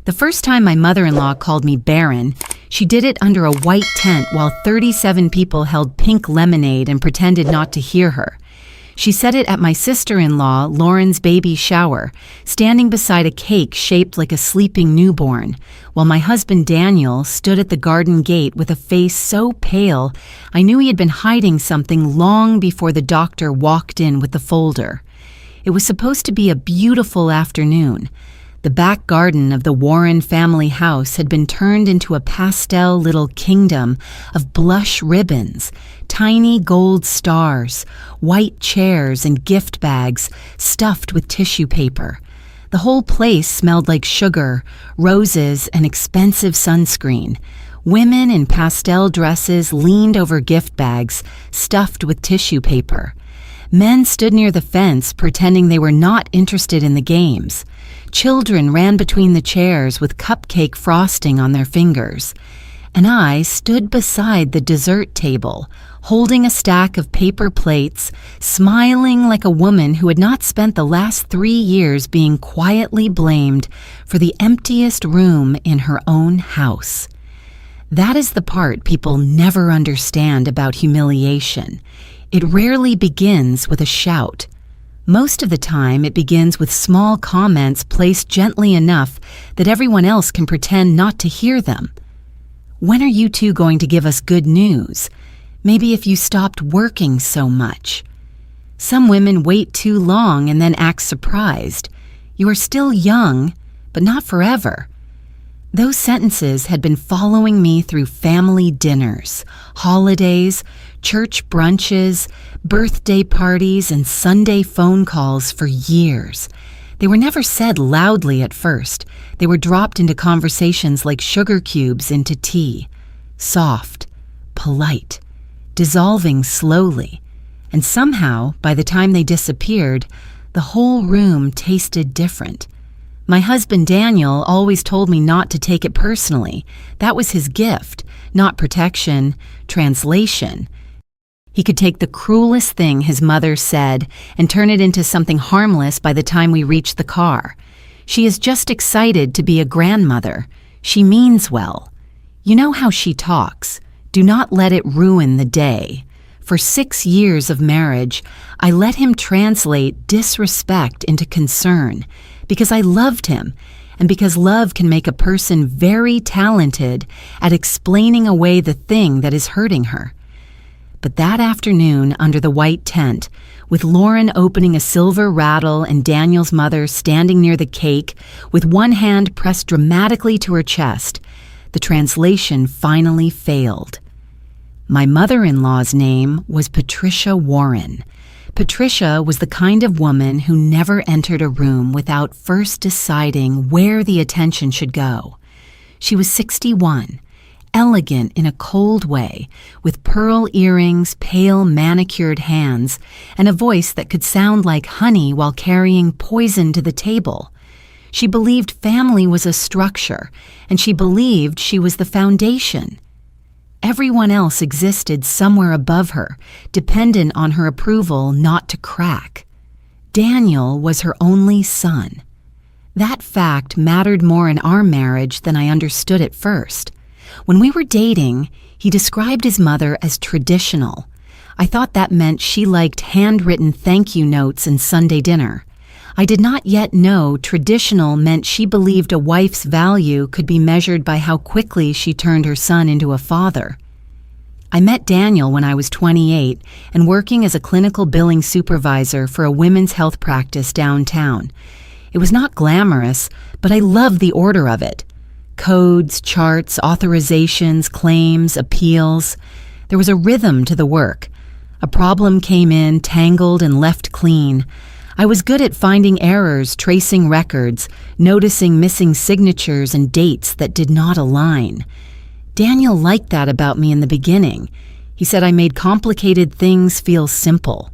The first time my mother-in-law called me Barren, she did it under a white tent while 37 people held pink lemonade and pretended not to hear her. She said it at my sister-in-law Lauren's baby shower, standing beside a cake shaped like a sleeping newborn, while my husband Daniel stood at the garden gate with a face so pale I knew he had been hiding something long before the doctor walked in with the folder. It was supposed to be a beautiful afternoon. The back garden of the Warren family house had been turned into a pastel little kingdom of blush ribbons, tiny gold stars, white chairs, and gift bags stuffed with tissue paper. The whole place smelled like sugar, roses, and expensive sunscreen. Women in pastel dresses leaned over gift bags stuffed with tissue paper. Men stood near the fence pretending they were not interested in the games. Children ran between the chairs with cupcake frosting on their fingers. And I stood beside the dessert table, holding a stack of paper plates, smiling like a woman who had not spent the last 3 years being quietly blamed for the emptiest room in her own house. That is the part people never understand about humiliation. It rarely begins with a shout. Most of the time, it begins with small comments placed gently enough that everyone else can pretend not to hear them. When are you two going to give us good news? Maybe if you stopped working so much. Some women wait too long and then act surprised. You are still young, but not forever. Those sentences had been following me through family dinners, holidays, church brunches, birthday parties, and Sunday phone calls for years. They were never said loudly at first. They were dropped into conversations like sugar cubes into tea, soft, polite, dissolving slowly. And somehow, by the time they disappeared, the whole room tasted different. My husband Daniel always told me not to take it personally. That was his gift, not protection, translation. He could take the cruelest thing his mother said and turn it into something harmless by the time we reached the car. She is just excited to be a grandmother. She means well. You know how she talks. Do not let it ruin the day. For 6 years of marriage, I let him translate disrespect into concern because I loved him and because love can make a person very talented at explaining away the thing that is hurting her. But that afternoon under the white tent, with Lauren opening a silver rattle and Daniel's mother standing near the cake with one hand pressed dramatically to her chest, the translation finally failed. My mother-in-law's name was Patricia Warren. Patricia was the kind of woman who never entered a room without first deciding where the attention should go. She was 61. Elegant in a cold way, with pearl earrings, pale manicured hands, and a voice that could sound like honey while carrying poison to the table. She believed family was a structure, and she believed she was the foundation. Everyone else existed somewhere above her, dependent on her approval not to crack. Daniel was her only son. That fact mattered more in our marriage than I understood at first. When we were dating, he described his mother as traditional. I thought that meant she liked handwritten thank you notes and Sunday dinner. I did not yet know traditional meant she believed a wife's value could be measured by how quickly she turned her son into a father. I met Daniel when I was 28 and working as a clinical billing supervisor for a women's health practice downtown. It was not glamorous, but I loved the order of it. Codes, charts, authorizations, claims, appeals. There was a rhythm to the work. A problem came in, tangled, and left clean. I was good at finding errors, tracing records, noticing missing signatures and dates that did not align. Daniel liked that about me in the beginning. He said I made complicated things feel simple.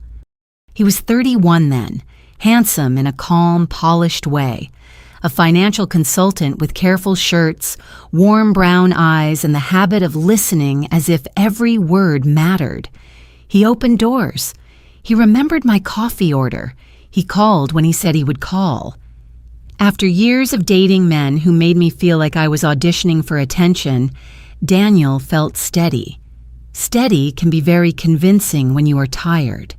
He was 31 then, handsome in a calm, polished way. A financial consultant with careful shirts, warm brown eyes, and the habit of listening as if every word mattered. He opened doors. He remembered my coffee order. He called when he said he would call. After years of dating men who made me feel like I was auditioning for attention, Daniel felt steady. Steady can be very convincing when you are tired.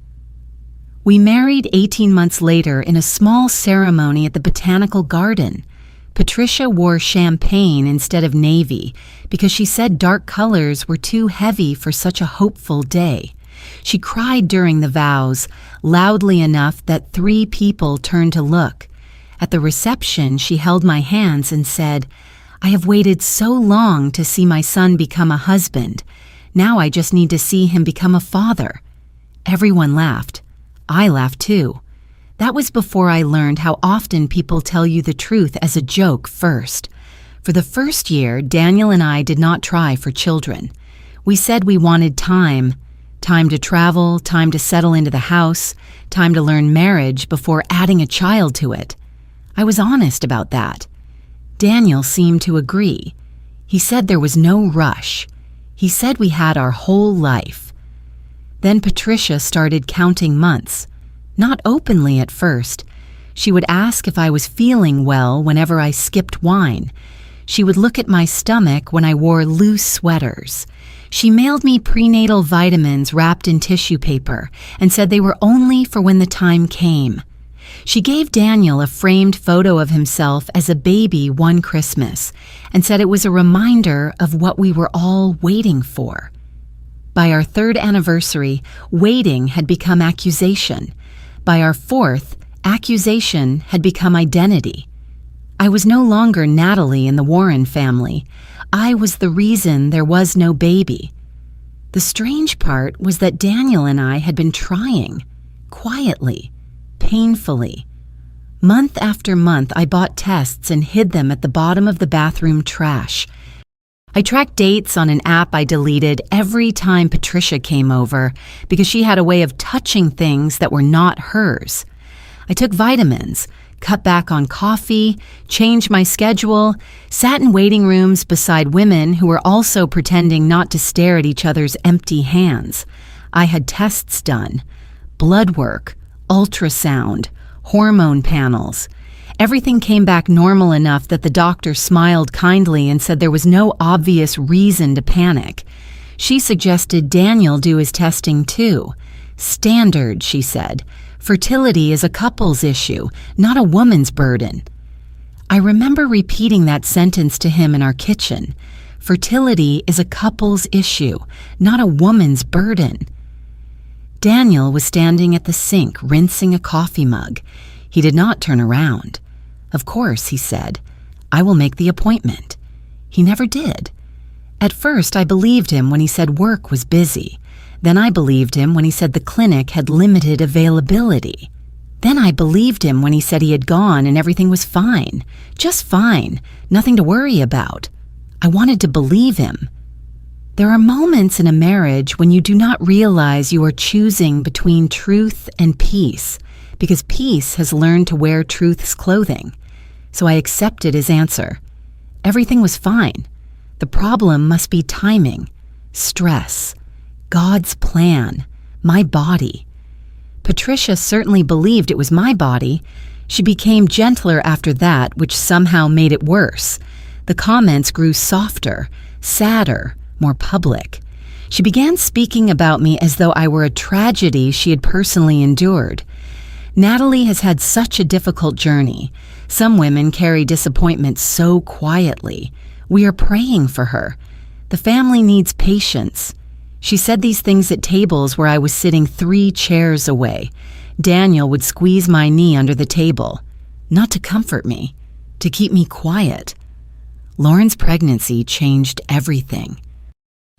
We married 18 months later in a small ceremony at the Botanical Garden. Patricia wore champagne instead of navy because she said dark colors were too heavy for such a hopeful day. She cried during the vows, loudly enough that 3 people turned to look. At the reception, she held my hands and said, "I have waited so long to see my son become a husband. Now I just need to see him become a father." Everyone laughed. I laughed too. That was before I learned how often people tell you the truth as a joke first. For the first year, Daniel and I did not try for children. We said we wanted time to travel, time to settle into the house, time to learn marriage before adding a child to it. I was honest about that. Daniel seemed to agree. He said there was no rush. He said we had our whole life. Then Patricia started counting months. Not openly at first. She would ask if I was feeling well whenever I skipped wine. She would look at my stomach when I wore loose sweaters. She mailed me prenatal vitamins wrapped in tissue paper and said they were only for when the time came. She gave Daniel a framed photo of himself as a baby one Christmas and said it was a reminder of what we were all waiting for. By our 3rd anniversary, waiting had become accusation. By our 4th, accusation had become identity. I was no longer Natalie in the Warren family. I was the reason there was no baby. The strange part was that Daniel and I had been trying, quietly, painfully. Month after month, I bought tests and hid them at the bottom of the bathroom trash. I tracked dates on an app I deleted every time Patricia came over because she had a way of touching things that were not hers. I took vitamins, cut back on coffee, changed my schedule, sat in waiting rooms beside women who were also pretending not to stare at each other's empty hands. I had tests done, blood work, ultrasound, hormone panels. Everything came back normal enough that the doctor smiled kindly and said there was no obvious reason to panic. She suggested Daniel do his testing too. Standard, she said. Fertility is a couple's issue, not a woman's burden. I remember repeating that sentence to him in our kitchen. Fertility is a couple's issue, not a woman's burden. Daniel was standing at the sink rinsing a coffee mug. He did not turn around. "Of course," he said, "I will make the appointment." He never did. At first, I believed him when he said work was busy. Then I believed him when he said the clinic had limited availability. Then I believed him when he said he had gone and everything was fine. Just fine. Nothing to worry about. I wanted to believe him. There are moments in a marriage when you do not realize you are choosing between truth and peace, because peace has learned to wear truth's clothing. So I accepted his answer. Everything was fine. The problem must be timing, stress, God's plan, my body. Patricia certainly believed it was my body. She became gentler after that, which somehow made it worse. The comments grew softer, sadder, more public. She began speaking about me as though I were a tragedy she had personally endured. Natalie has had such a difficult journey. Some women carry disappointment so quietly. We are praying for her. The family needs patience. She said these things at tables where I was sitting 3 chairs away. Daniel would squeeze my knee under the table, not to comfort me, to keep me quiet. Lauren's pregnancy changed everything.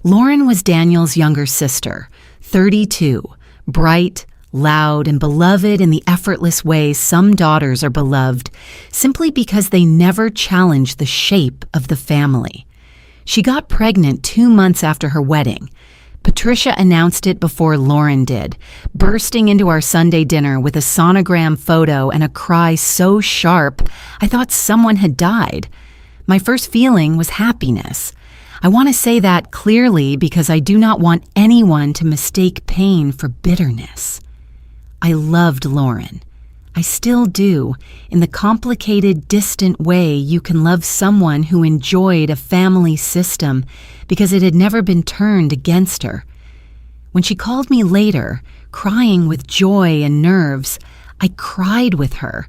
Lauren was Daniel's younger sister, 32, bright, loud, and beloved in the effortless way some daughters are beloved, simply because they never challenge the shape of the family. She got pregnant 2 months after her wedding. Patricia announced it before Lauren did, bursting into our Sunday dinner with a sonogram photo and a cry so sharp I thought someone had died. My first feeling was happiness. I want to say that clearly because I do not want anyone to mistake pain for bitterness. I loved Lauren. I still do, in the complicated, distant way you can love someone who enjoyed a family system because it had never been turned against her. When she called me later, crying with joy and nerves, I cried with her.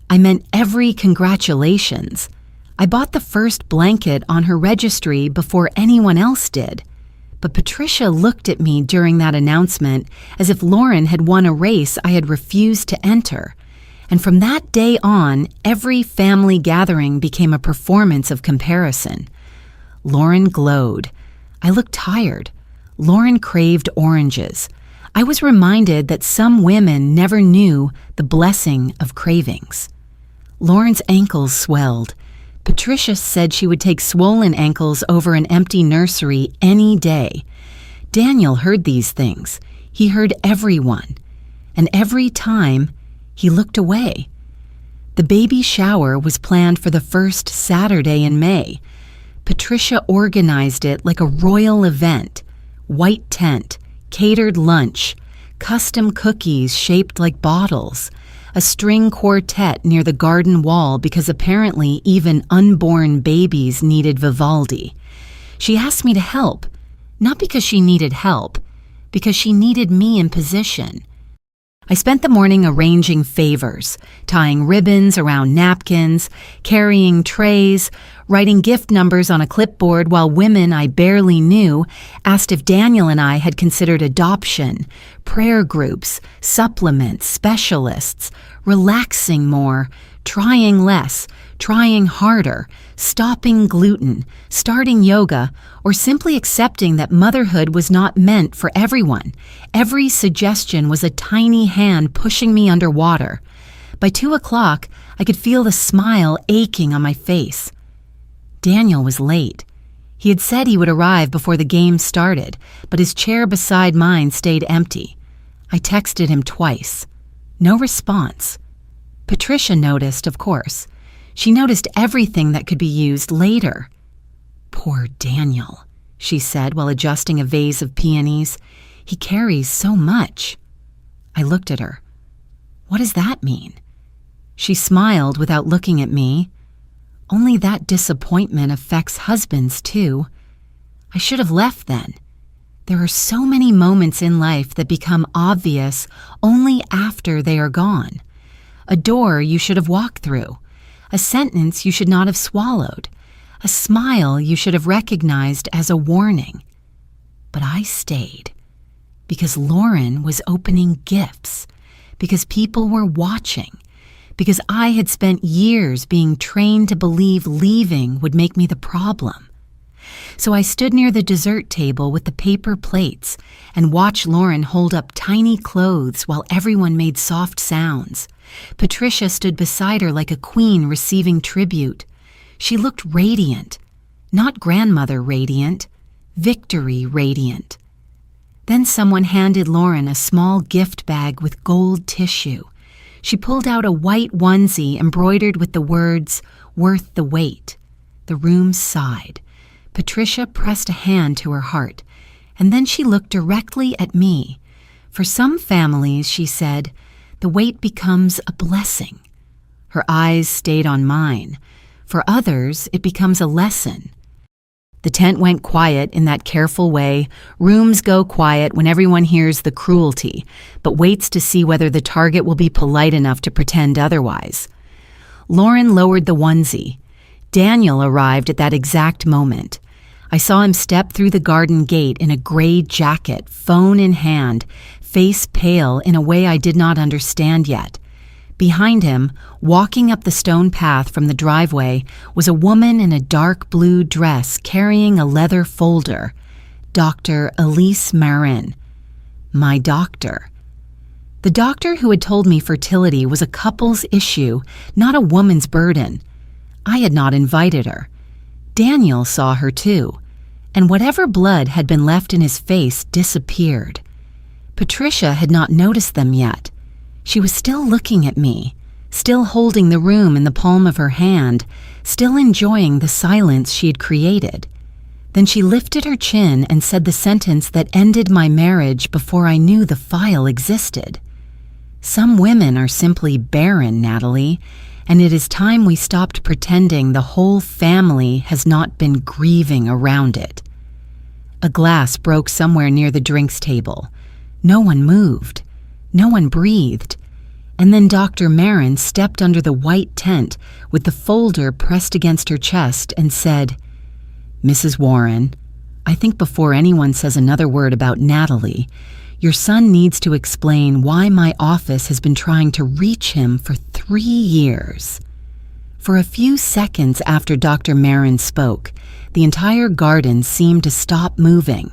I meant every congratulations. I bought the first blanket on her registry before anyone else did. But Patricia looked at me during that announcement as if Lauren had won a race I had refused to enter. And from that day on, every family gathering became a performance of comparison. Lauren glowed. I looked tired. Lauren craved oranges. I was reminded that some women never knew the blessing of cravings. Lauren's ankles swelled. Patricia said she would take swollen ankles over an empty nursery any day. Daniel heard these things. He heard everyone. And every time, he looked away. The baby shower was planned for the first Saturday in May. Patricia organized it like a royal event. White tent, catered lunch, custom cookies shaped like bottles, a string quartet near the garden wall because apparently even unborn babies needed Vivaldi. She asked me to help, not because she needed help, because she needed me in position. I spent the morning arranging favors, tying ribbons around napkins, carrying trays, writing gift numbers on a clipboard while women I barely knew asked if Daniel and I had considered adoption, prayer groups, supplements, specialists, relaxing more, trying less, trying harder, stopping gluten, starting yoga, or simply accepting that motherhood was not meant for everyone. Every suggestion was a tiny hand pushing me underwater. By 2 o'clock, I could feel the smile aching on my face. Daniel was late. He had said he would arrive before the game started, but his chair beside mine stayed empty. I texted him twice. No response. Patricia noticed, of course. She noticed everything that could be used later. "Poor Daniel," she said while adjusting a vase of peonies. "He carries so much." I looked at her. "What does that mean?" She smiled without looking at me. "Only that disappointment affects husbands, too." I should have left then. There are so many moments in life that become obvious only after they are gone. A door you should have walked through. A sentence you should not have swallowed. A smile you should have recognized as a warning. But I stayed. Because Lauren was opening gifts. Because people were watching. Because I had spent years being trained to believe leaving would make me the problem. So I stood near the dessert table with the paper plates and watched Lauren hold up tiny clothes while everyone made soft sounds. Patricia stood beside her like a queen receiving tribute. She looked radiant. Not grandmother radiant, victory radiant. Then someone handed Lauren a small gift bag with gold tissue. She pulled out a white onesie embroidered with the words, "Worth the wait." The room sighed. Patricia pressed a hand to her heart, and then she looked directly at me. For some families, she said, the wait becomes a blessing. Her eyes stayed on mine. For others, it becomes a lesson. The tent went quiet in that careful way. Rooms go quiet when everyone hears the cruelty, but waits to see whether the target will be polite enough to pretend otherwise. Lauren lowered the onesie. Daniel arrived at that exact moment. I saw him step through the garden gate in a gray jacket, phone in hand, face pale in a way I did not understand yet. Behind him, walking up the stone path from the driveway, was a woman in a dark blue dress carrying a leather folder. Dr. Elise Barren. My doctor. The doctor who had told me fertility was a couple's issue, not a woman's burden. I had not invited her. Daniel saw her too, and whatever blood had been left in his face disappeared. Patricia had not noticed them yet. She was still looking at me, still holding the room in the palm of her hand, still enjoying the silence she had created. Then she lifted her chin and said the sentence that ended my marriage before I knew the file existed. Some women are simply barren, Natalie, and it is time we stopped pretending the whole family has not been grieving around it. A glass broke somewhere near the drinks table. No one moved. No one breathed. And then Dr. Barren stepped under the white tent with the folder pressed against her chest and said, "Mrs. Warren, I think before anyone says another word about Natalie, your son needs to explain why my office has been trying to reach him for 3 years." For a few seconds after Dr. Barren spoke, the entire garden seemed to stop moving.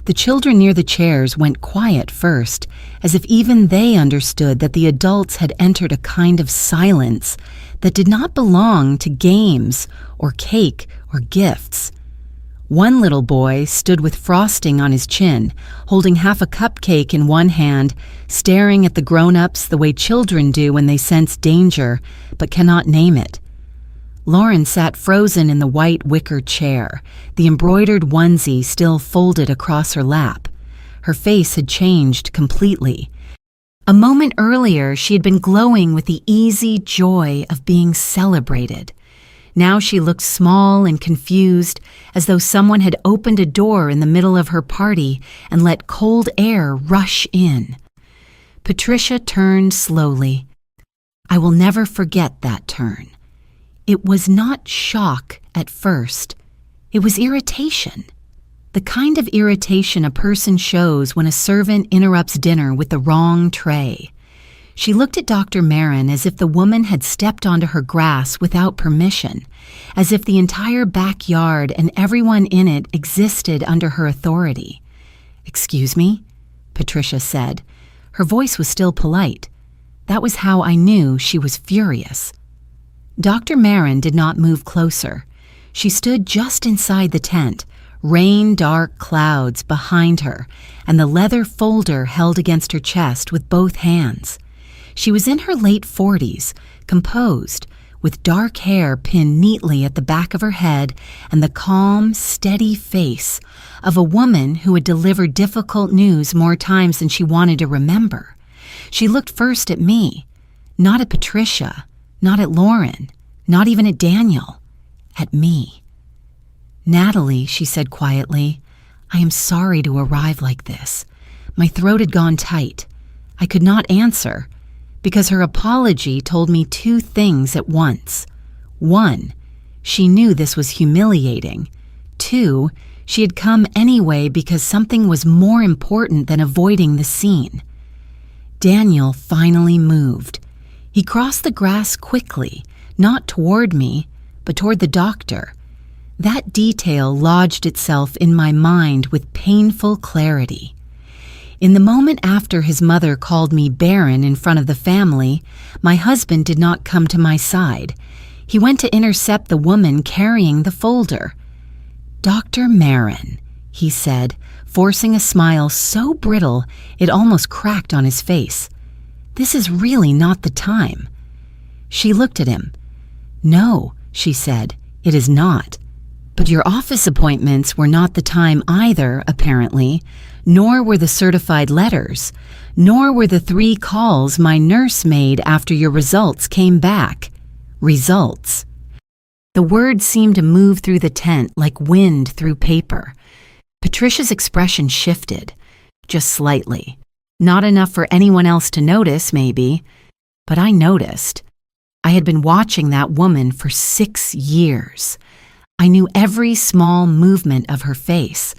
The children near the chairs went quiet first, as if even they understood that the adults had entered a kind of silence that did not belong to games or cake or gifts. One little boy stood with frosting on his chin, holding half a cupcake in one hand, staring at the grown-ups the way children do when they sense danger but cannot name it. Lauren sat frozen in the white wicker chair, the embroidered onesie still folded across her lap. Her face had changed completely. A moment earlier, she had been glowing with the easy joy of being celebrated. Now she looked small and confused, as though someone had opened a door in the middle of her party and let cold air rush in. Patricia turned slowly. I will never forget that turn. It was not shock at first. It was irritation. The kind of irritation a person shows when a servant interrupts dinner with the wrong tray. She looked at Dr. Barren as if the woman had stepped onto her grass without permission, as if the entire backyard and everyone in it existed under her authority. "Excuse me?" Patricia said. Her voice was still polite. That was how I knew she was furious. Dr. Barren did not move closer. She stood just inside the tent, rain-dark clouds behind her, and the leather folder held against her chest with both hands. She was in her late 40s, composed, with dark hair pinned neatly at the back of her head and the calm, steady face of a woman who had delivered difficult news more times than she wanted to remember. She looked first at me, not at Patricia, not at Lauren, not even at Daniel, at me. "Natalie," she said quietly, "I am sorry to arrive like this. My throat had gone tight. I could not answer, because her apology told me 2 things at once. 1, she knew this was humiliating. 2, she had come anyway because something was more important than avoiding the scene." Daniel finally moved. He crossed the grass quickly, not toward me, but toward the doctor. That detail lodged itself in my mind with painful clarity. In the moment after his mother called me Barren in front of the family, my husband did not come to my side. He went to intercept the woman carrying the folder. "Dr. Barren," he said, forcing a smile so brittle it almost cracked on his face. "This is really not the time." She looked at him. "No," she said, "it is not. But your office appointments were not the time either, apparently, nor were the certified letters, nor were the 3 calls my nurse made after your results came back. Results." The words seemed to move through the tent like wind through paper. Patricia's expression shifted, just slightly. Not enough for anyone else to notice, maybe, but I noticed. I had been watching that woman for 6 years. I knew every small movement of her face.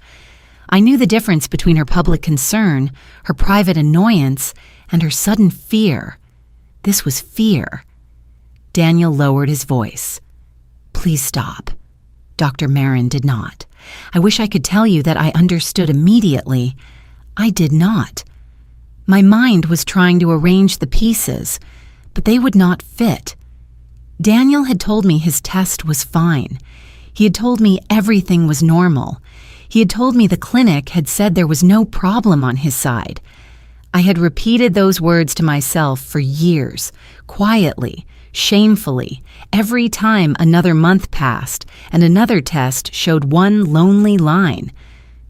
I knew the difference between her public concern, her private annoyance, and her sudden fear. This was fear. Daniel lowered his voice. "Please stop." Dr. Barren did not. I wish I could tell you that I understood immediately. I did not. My mind was trying to arrange the pieces, but they would not fit. Daniel had told me his test was fine. He had told me everything was normal. He had told me the clinic had said there was no problem on his side. I had repeated those words to myself for years, quietly, shamefully, every time another month passed and another test showed one lonely line.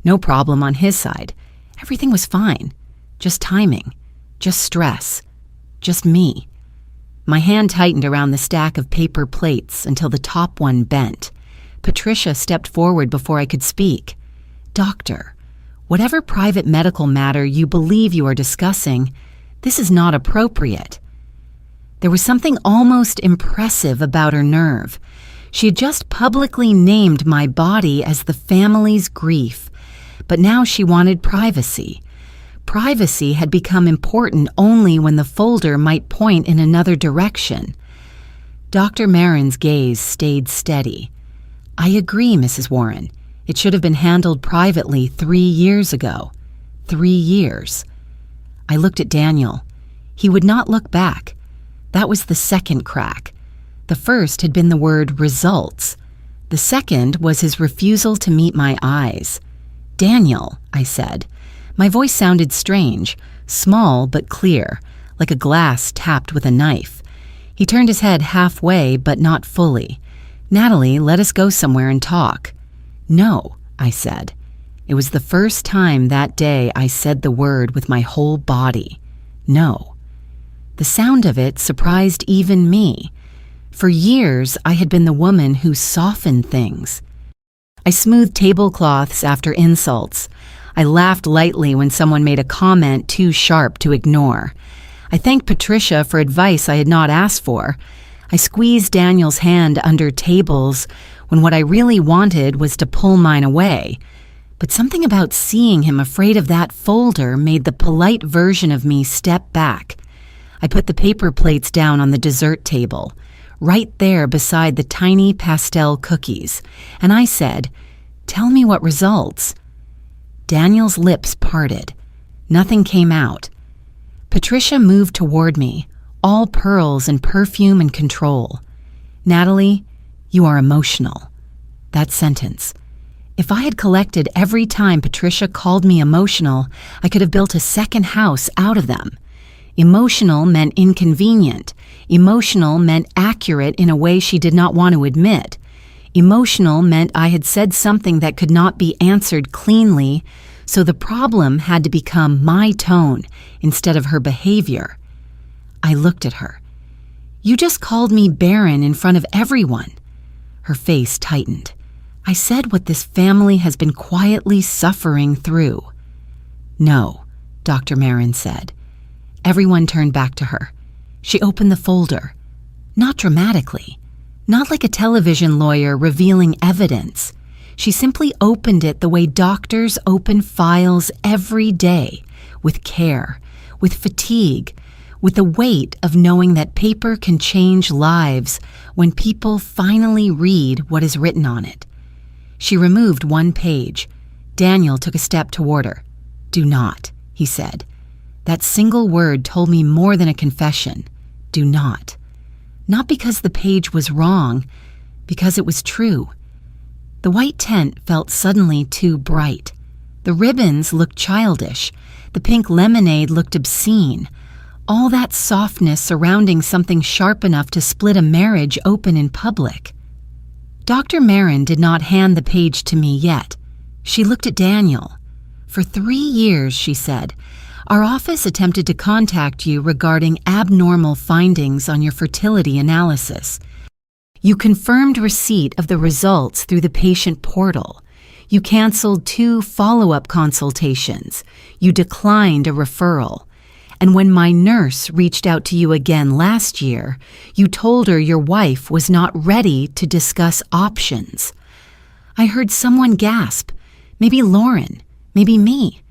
No problem on his side. Everything was fine. Just timing. Just stress. just me. My hand tightened around the stack of paper plates until the top one bent. Patricia stepped forward before I could speak. "Doctor, whatever private medical matter you believe you are discussing, this is not appropriate." There was something almost impressive about her nerve. She had just publicly named my body as the family's grief, but now she wanted privacy. Privacy had become important only when the folder might point in another direction. Dr. Marin's gaze stayed steady. "I agree, Mrs. Warren. It should have been handled privately 3 years ago." 3 years. I looked at Daniel. He would not look back. That was the second crack. The first had been the word results. The second was his refusal to meet my eyes. "Daniel," I said. My voice sounded strange, small but clear, like a glass tapped with a knife. He turned his head halfway, but not fully. "Natalie, let us go somewhere and talk." "No," I said. It was the first time that day I said the word with my whole body. No. The sound of it surprised even me. For years, I had been the woman who softened things. I smoothed tablecloths after insults. I laughed lightly when someone made a comment too sharp to ignore. I thanked Patricia for advice I had not asked for. I squeezed Daniel's hand under tables when what I really wanted was to pull mine away. But something about seeing him afraid of that folder made the polite version of me step back. I put the paper plates down on the dessert table, right there beside the tiny pastel cookies, and I said, "Tell me what results." Daniel's lips parted. Nothing came out. Patricia moved toward me, all pearls and perfume and control. "Natalie, you are emotional." That sentence. If I had collected every time Patricia called me emotional, I could have built a second house out of them. Emotional meant inconvenient. Emotional meant accurate in a way she did not want to admit. Emotional meant I had said something that could not be answered cleanly, so the problem had to become my tone instead of her behavior. I looked at her. "You just called me Barren in front of everyone." Her face tightened. "I said what this family has been quietly suffering through." "No," Dr. Marin said. Everyone turned back to her. She opened the folder. Not dramatically. Not like a television lawyer revealing evidence. She simply opened it the way doctors open files every day, with care, with fatigue, with the weight of knowing that paper can change lives when people finally read what is written on it. She removed one page. Daniel took a step toward her. "Do not," he said. That single word told me more than a confession. Do not. Not because the page was wrong, because it was true. The white tent felt suddenly too bright. The ribbons looked childish. The pink lemonade looked obscene. All that softness surrounding something sharp enough to split a marriage open in public. Dr. Marin did not hand the page to me yet. She looked at Daniel. "For 3 years," she said, "our office attempted to contact you regarding abnormal findings on your fertility analysis. You confirmed receipt of the results through the patient portal. You canceled 2 follow-up consultations. You declined a referral. And when my nurse reached out to you again last year, you told her your wife was not ready to discuss options." I heard someone gasp. Maybe Lauren. Maybe me.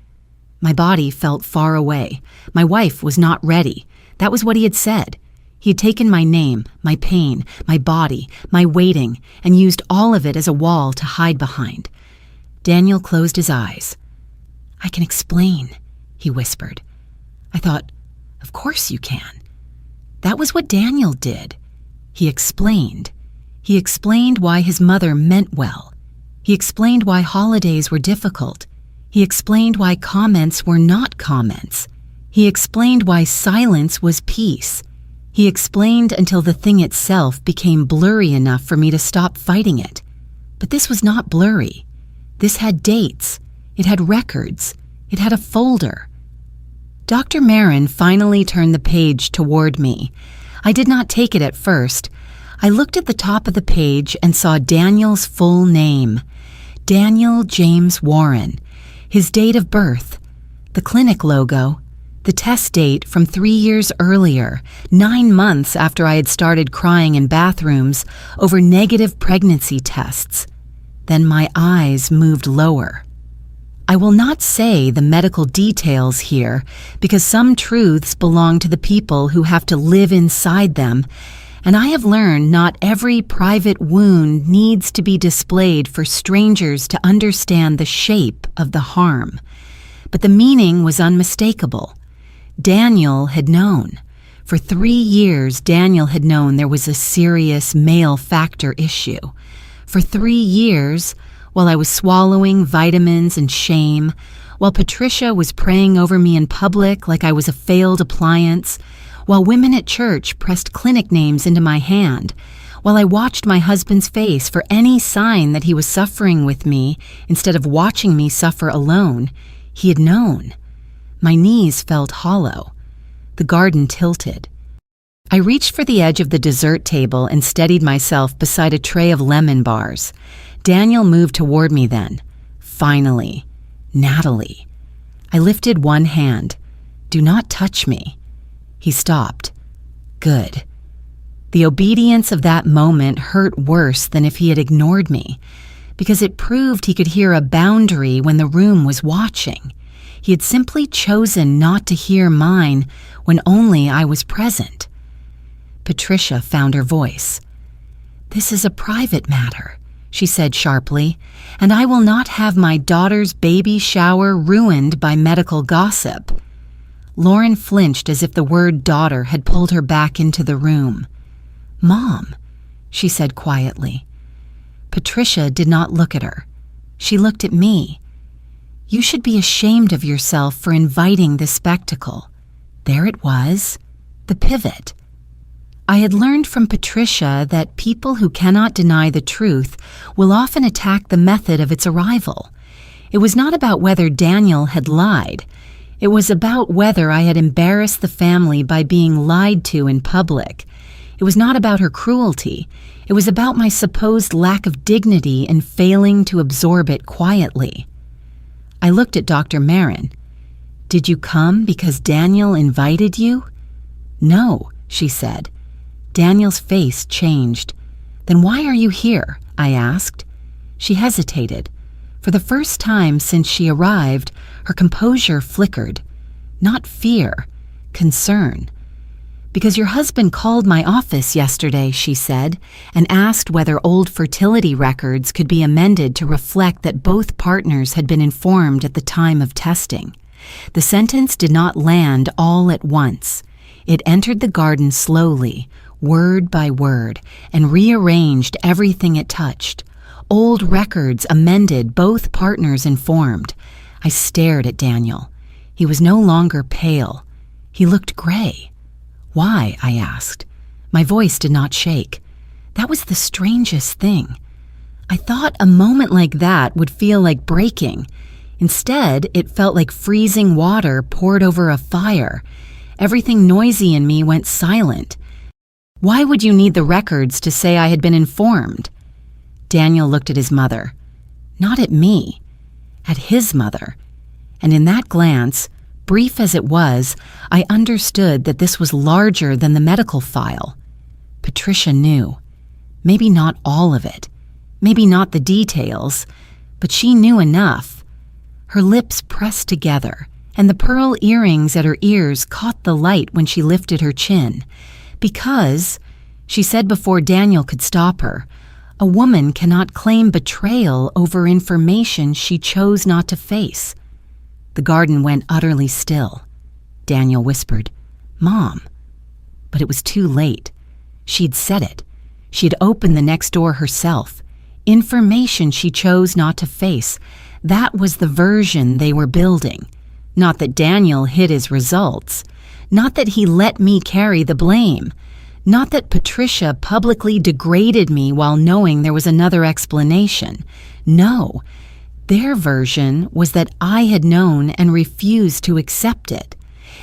My body felt far away. My wife was not ready. That was what he had said. He had taken my name, my pain, my body, my waiting, and used all of it as a wall to hide behind. Daniel closed his eyes. "I can explain," he whispered. I thought, of course you can. That was what Daniel did. He explained. He explained why his mother meant well. He explained why holidays were difficult. He explained why comments were not comments. He explained why silence was peace. He explained until the thing itself became blurry enough for me to stop fighting it. But this was not blurry. This had dates. It had records. It had a folder. Dr. Barren finally turned the page toward me. I did not take it at first. I looked at the top of the page and saw Daniel's full name. Daniel James Warren. His date of birth. The clinic logo. The test date from 3 years earlier, 9 months after I had started crying in bathrooms over negative pregnancy tests. Then my eyes moved lower. I will not say the medical details here because some truths belong to the people who have to live inside them, and I have learned not every private wound needs to be displayed for strangers to understand the shape of the harm. But the meaning was unmistakable. Daniel had known. For 3 years, Daniel had known there was a serious male factor issue. For 3 years, while I was swallowing vitamins and shame, while Patricia was praying over me in public like I was a failed appliance, while women at church pressed clinic names into my hand, while I watched my husband's face for any sign that he was suffering with me instead of watching me suffer alone, he had known. My knees felt hollow. The garden tilted. I reached for the edge of the dessert table and steadied myself beside a tray of lemon bars. Daniel moved toward me then. Finally. Natalie. I lifted one hand. Do not touch me. He stopped. Good. The obedience of that moment hurt worse than if he had ignored me, because it proved he could hear a boundary when the room was watching. He had simply chosen not to hear mine when only I was present. Patricia found her voice. "This is a private matter," she said sharply, "and I will not have my daughter's baby shower ruined by medical gossip." Lauren flinched as if the word daughter had pulled her back into the room. "Mom," she said quietly. Patricia did not look at her. She looked at me. "You should be ashamed of yourself for inviting this spectacle." There it was, the pivot. I had learned from Patricia that people who cannot deny the truth will often attack the method of its arrival. It was not about whether Daniel had lied. It was about whether I had embarrassed the family by being lied to in public. It was not about her cruelty. It was about my supposed lack of dignity in failing to absorb it quietly. I looked at Dr. Barren. "Did you come because Daniel invited you?" "No," she said. Daniel's face changed. "Then why are you here?" I asked. She hesitated. For the first time since she arrived, her composure flickered. Not fear, concern. "Because your husband called my office yesterday," she said, "and asked whether old fertility records could be amended to reflect that both partners had been informed at the time of testing." The sentence did not land all at once. It entered the garden slowly, word by word, and rearranged everything it touched. Old records amended, both partners informed. I stared at Daniel. He was no longer pale. He looked gray. "Why?" I asked. My voice did not shake. That was the strangest thing. I thought a moment like that would feel like breaking. Instead, it felt like freezing water poured over a fire. Everything noisy in me went silent. "Why would you need the records to say I had been informed?" Daniel looked at his mother. Not at me. At his mother. And in that glance, brief as it was, I understood that this was larger than the medical file. Patricia knew. Maybe not all of it. Maybe not the details. But she knew enough. Her lips pressed together, and the pearl earrings at her ears caught the light when she lifted her chin. "Because," she said before Daniel could stop her, "a woman cannot claim betrayal over information she chose not to face." The garden went utterly still. Daniel whispered, "Mom." But it was too late. She'd said it. She had opened the next door herself. Information she chose not to face. That was the version they were building. Not that Daniel hid his results. Not that he let me carry the blame. Not that Patricia publicly degraded me while knowing there was another explanation. No. Their version was that I had known and refused to accept it.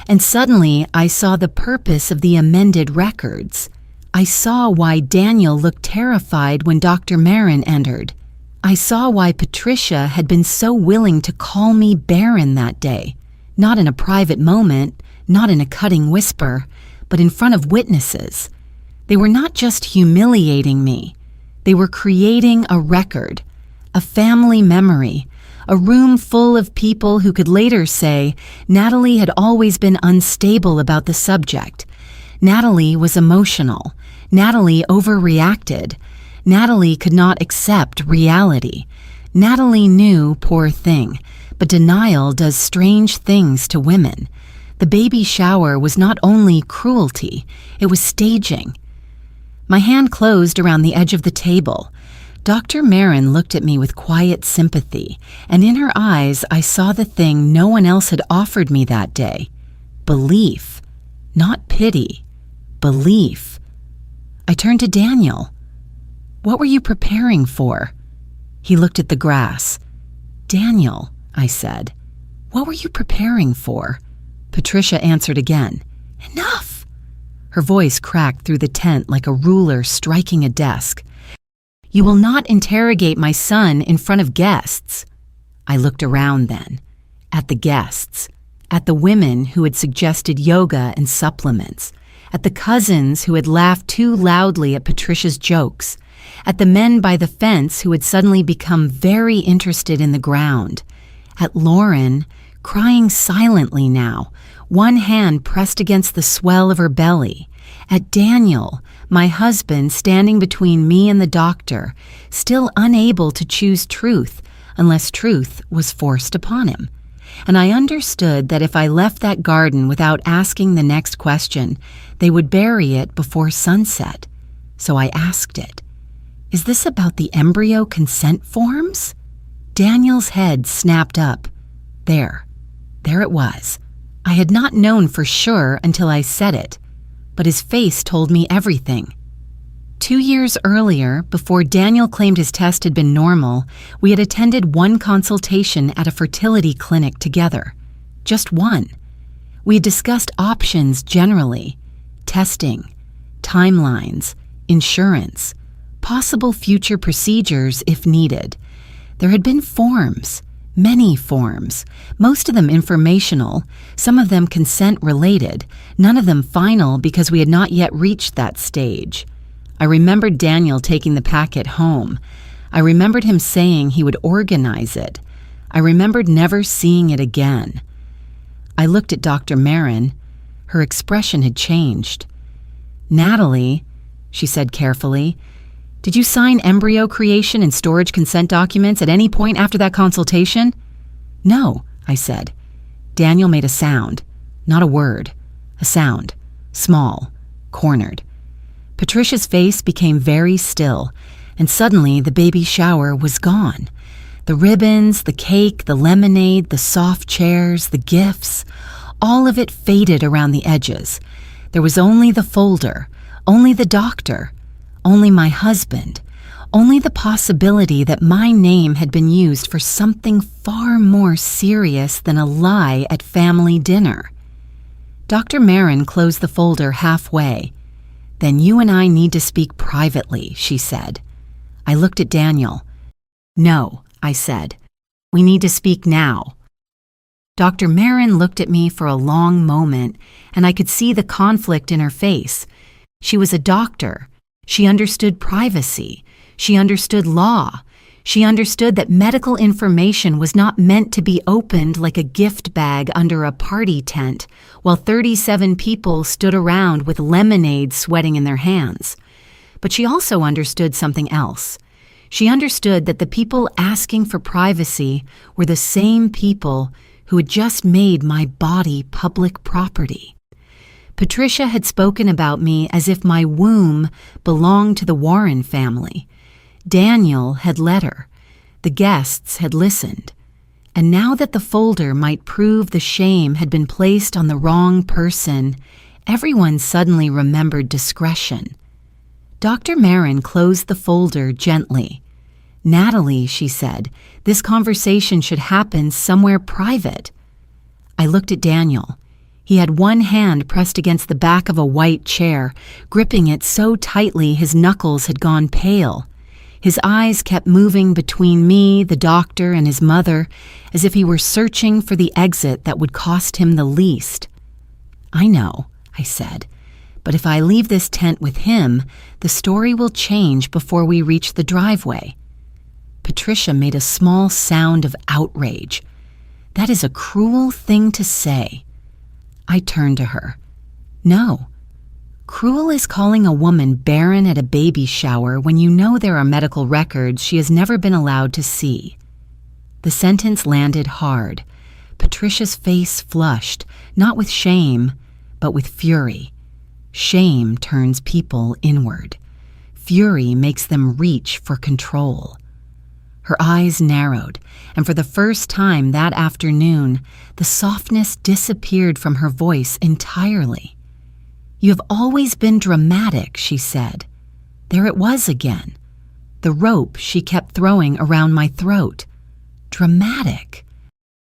And suddenly I saw the purpose of the amended records. I saw why Daniel looked terrified when Dr. Barren entered. I saw why Patricia had been so willing to call me Barren that day, not in a private moment, not in a cutting whisper, but in front of witnesses. They were not just humiliating me. They were creating a record, a family memory, a room full of people who could later say Natalie had always been unstable about the subject. Natalie was emotional. Natalie overreacted. Natalie could not accept reality. Natalie knew, poor thing, but denial does strange things to women. The baby shower was not only cruelty, it was staging. My hand closed around the edge of the table. Dr. Barren looked at me with quiet sympathy, and in her eyes I saw the thing no one else had offered me that day. Belief. Not pity. Belief. I turned to Daniel. "What were you preparing for?" He looked at the grass. "Daniel," I said, "what were you preparing for?" Patricia answered again. "Enough!" Her voice cracked through the tent like a ruler striking a desk. "You will not interrogate my son in front of guests." I looked around then, at the guests, at the women who had suggested yoga and supplements, at the cousins who had laughed too loudly at Patricia's jokes, at the men by the fence who had suddenly become very interested in the ground, at Lauren, crying silently now, one hand pressed against the swell of her belly, at Daniel, my husband, standing between me and the doctor, still unable to choose truth unless truth was forced upon him. And I understood that if I left that garden without asking the next question, they would bury it before sunset. So I asked it. "Is this about the embryo consent forms?" Daniel's head snapped up. There it was. I had not known for sure until I said it, but his face told me everything. 2 years earlier, before Daniel claimed his test had been normal, we had attended one consultation at a fertility clinic together. Just one. We had discussed options generally, testing, timelines, insurance, possible future procedures if needed. There had been forms, many forms, most of them informational, some of them consent-related, none of them final because we had not yet reached that stage. I remembered Daniel taking the packet home. I remembered him saying he would organize it. I remembered never seeing it again. I looked at Dr. Barren. Her expression had changed. "Natalie," she said carefully, "did you sign embryo creation and storage consent documents at any point after that consultation?" "No," I said. Daniel made a sound, not a word, a sound, small, cornered. Patricia's face became very still, and suddenly the baby shower was gone. The ribbons, the cake, the lemonade, the soft chairs, the gifts, all of it faded around the edges. There was only the folder, only the doctor, only my husband, only the possibility that my name had been used for something far more serious than a lie at family dinner. Dr. Barren closed the folder halfway. "Then you and I need to speak privately," she said. I looked at Daniel. "No," I said. "We need to speak now." Dr. Barren looked at me for a long moment, and I could see the conflict in her face. She was a doctor. She understood privacy. She understood law. She understood that medical information was not meant to be opened like a gift bag under a party tent, while 37 people stood around with lemonade sweating in their hands. But she also understood something else. She understood that the people asking for privacy were the same people who had just made my body public property. Patricia had spoken about me as if my womb belonged to the Warren family. Daniel had let her. The guests had listened. And now that the folder might prove the shame had been placed on the wrong person, everyone suddenly remembered discretion. Dr. Barren closed the folder gently. "Natalie," she said, "this conversation should happen somewhere private." I looked at Daniel. He had one hand pressed against the back of a white chair, gripping it so tightly his knuckles had gone pale. His eyes kept moving between me, the doctor, and his mother, as if he were searching for the exit that would cost him the least. "I know," I said, "but if I leave this tent with him, the story will change before we reach the driveway." Patricia made a small sound of outrage. "That is a cruel thing to say." I turned to her. "No. Cruel is calling a woman barren at a baby shower when you know there are medical records she has never been allowed to see." The sentence landed hard. Patricia's face flushed, not with shame, but with fury. Shame turns people inward. Fury makes them reach for control. Her eyes narrowed, and for the first time that afternoon, the softness disappeared from her voice entirely. "You have always been dramatic," she said. There it was again. The rope she kept throwing around my throat. Dramatic.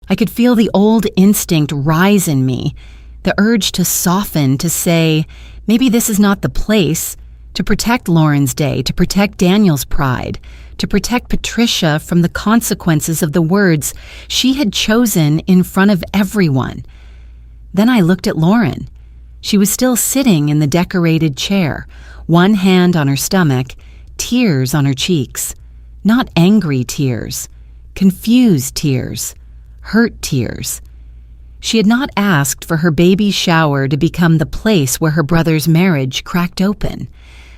I could feel the old instinct rise in me, the urge to soften, to say, maybe this is not the place, to protect Lauren's day, to protect Daniel's pride, to protect Patricia from the consequences of the words she had chosen in front of everyone. Then I looked at Lauren. She was still sitting in the decorated chair, one hand on her stomach, tears on her cheeks. Not angry tears, confused tears, hurt tears. She had not asked for her baby shower to become the place where her brother's marriage cracked open,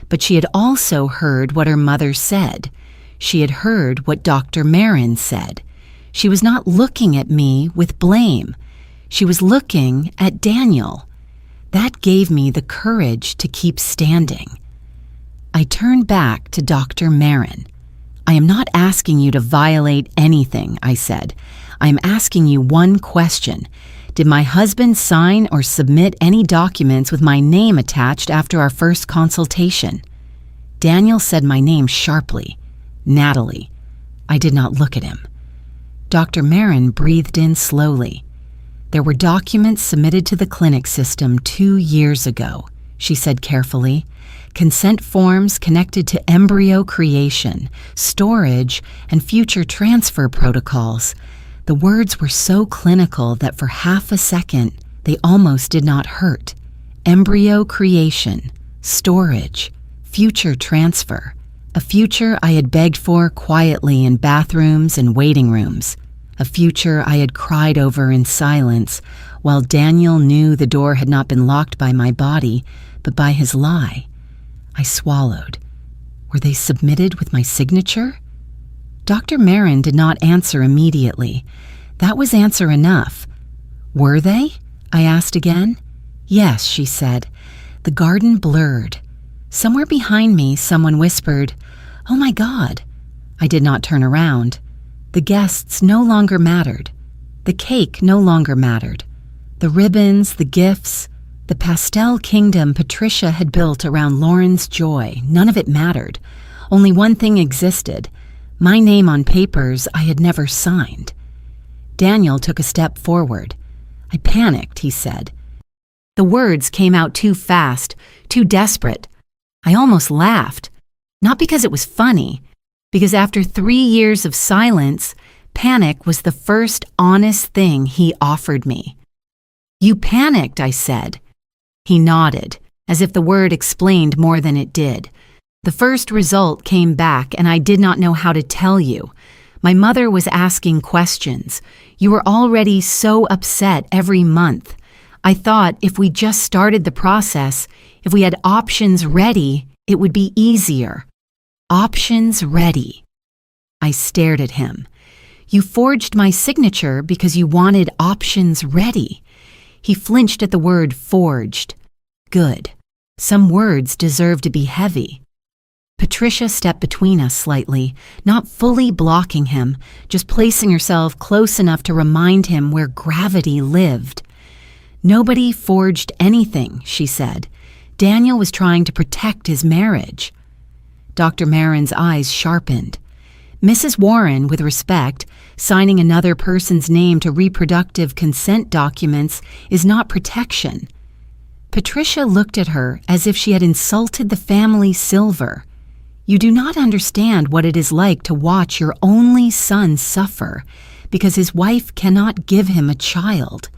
but she had also heard what her mother said. She had heard what Dr. Barren said. She was not looking at me with blame. She was looking at Daniel. That gave me the courage to keep standing. I turned back to Dr. Barren. "I am not asking you to violate anything," I said. "I am asking you one question. Did my husband sign or submit any documents with my name attached after our first consultation?" Daniel said my name sharply. "Natalie." I did not look at him. Dr. Barren breathed in slowly. "There were documents submitted to the clinic system 2 years ago," she said carefully. "Consent forms connected to embryo creation, storage, and future transfer protocols." The words were so clinical that for half a second, they almost did not hurt. Embryo creation, storage, future transfer. A future I had begged for quietly in bathrooms and waiting rooms. A future I had cried over in silence, while Daniel knew the door had not been locked by my body, but by his lie. I swallowed. Were they submitted with my signature? Dr. Barren did not answer immediately. That was answer enough. "Were they?" I asked again. "Yes," she said. The garden blurred. Somewhere behind me, someone whispered, "Oh my God." I did not turn around. The guests no longer mattered. The cake no longer mattered. The ribbons, the gifts, the pastel kingdom Patricia had built around Lauren's joy, none of it mattered. Only one thing existed, my name on papers I had never signed. Daniel took a step forward. "I panicked," he said. The words came out too fast, too desperate. I almost laughed. Not because it was funny, because after 3 years of silence, panic was the first honest thing he offered me. "You panicked," I said. He nodded, as if the word explained more than it did. "The first result came back, and I did not know how to tell you. My mother was asking questions. You were already so upset every month. I thought if we just started the process, if we had options ready, it would be easier." Options ready. I stared at him. "You forged my signature because you wanted options ready." He flinched at the word forged. Good. Some words deserve to be heavy. Patricia stepped between us slightly, not fully blocking him, just placing herself close enough to remind him where gravity lived. "Nobody forged anything," she said. "Daniel was trying to protect his marriage." Dr. Barren's eyes sharpened. Mrs. Warren, with respect, signing another person's name to reproductive consent documents is not protection. Patricia looked at her as if she had insulted the family silver. You do not understand what it is like to watch your only son suffer because his wife cannot give him a child.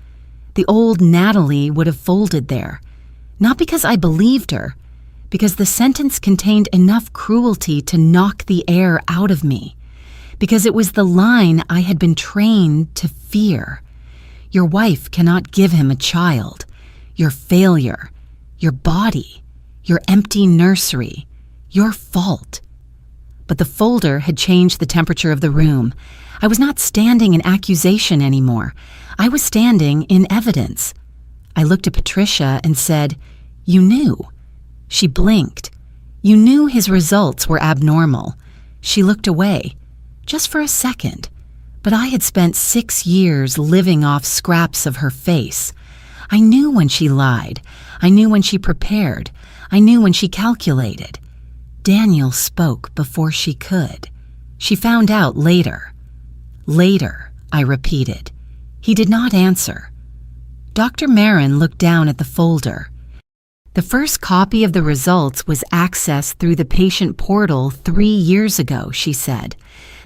The old Natalie would have folded there, not because I believed her, because the sentence contained enough cruelty to knock the air out of me, because it was the line I had been trained to fear. Your wife cannot give him a child. Your failure, your body, your empty nursery, your fault. But the folder had changed the temperature of the room. I was not standing in accusation anymore. I was standing in evidence. I looked at Patricia and said, "You knew." She blinked. You knew his results were abnormal. She looked away, just for a second. But I had spent 6 years living off scraps of her face. I knew when she lied. I knew when she prepared. I knew when she calculated. Daniel spoke before she could. She found out later. Later, I repeated. He did not answer. Dr. Barren looked down at the folder. The first copy of the results was accessed through the patient portal 3 years ago, she said.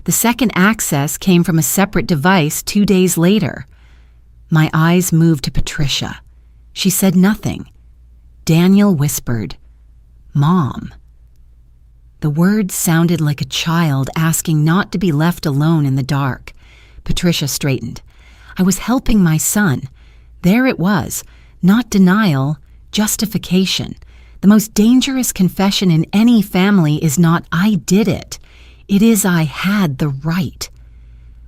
The second access came from a separate device 2 days later. My eyes moved to Patricia. She said nothing. Daniel whispered, "Mom." The words sounded like a child asking not to be left alone in the dark. Patricia straightened. I was helping my son. There it was, not denial, justification. The most dangerous confession in any family is not "I did it." It is "I had the right."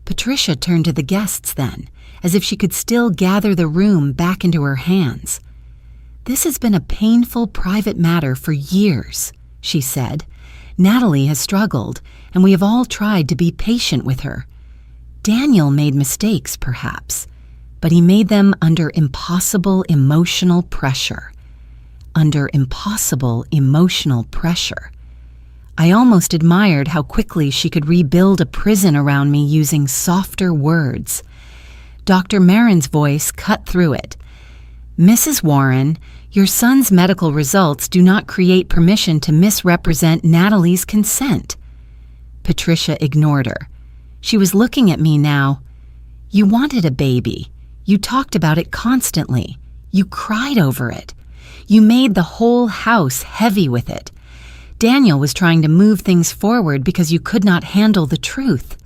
Patricia turned to the guests then, as if she could still gather the room back into her hands. "This has been a painful private matter for years," she said. "Natalie has struggled, and we have all tried to be patient with her. Daniel made mistakes, perhaps, but he made them under impossible emotional pressure. Under impossible emotional pressure. I almost admired how quickly she could rebuild a prison around me using softer words. Dr. Barren's voice cut through it. "Mrs. Warren, your son's medical results do not create permission to misrepresent Natalie's consent." Patricia ignored her. She was looking at me now. "You wanted a baby. You talked about it constantly. You cried over it. You made the whole house heavy with it. Daniel was trying to move things forward because you could not handle the truth."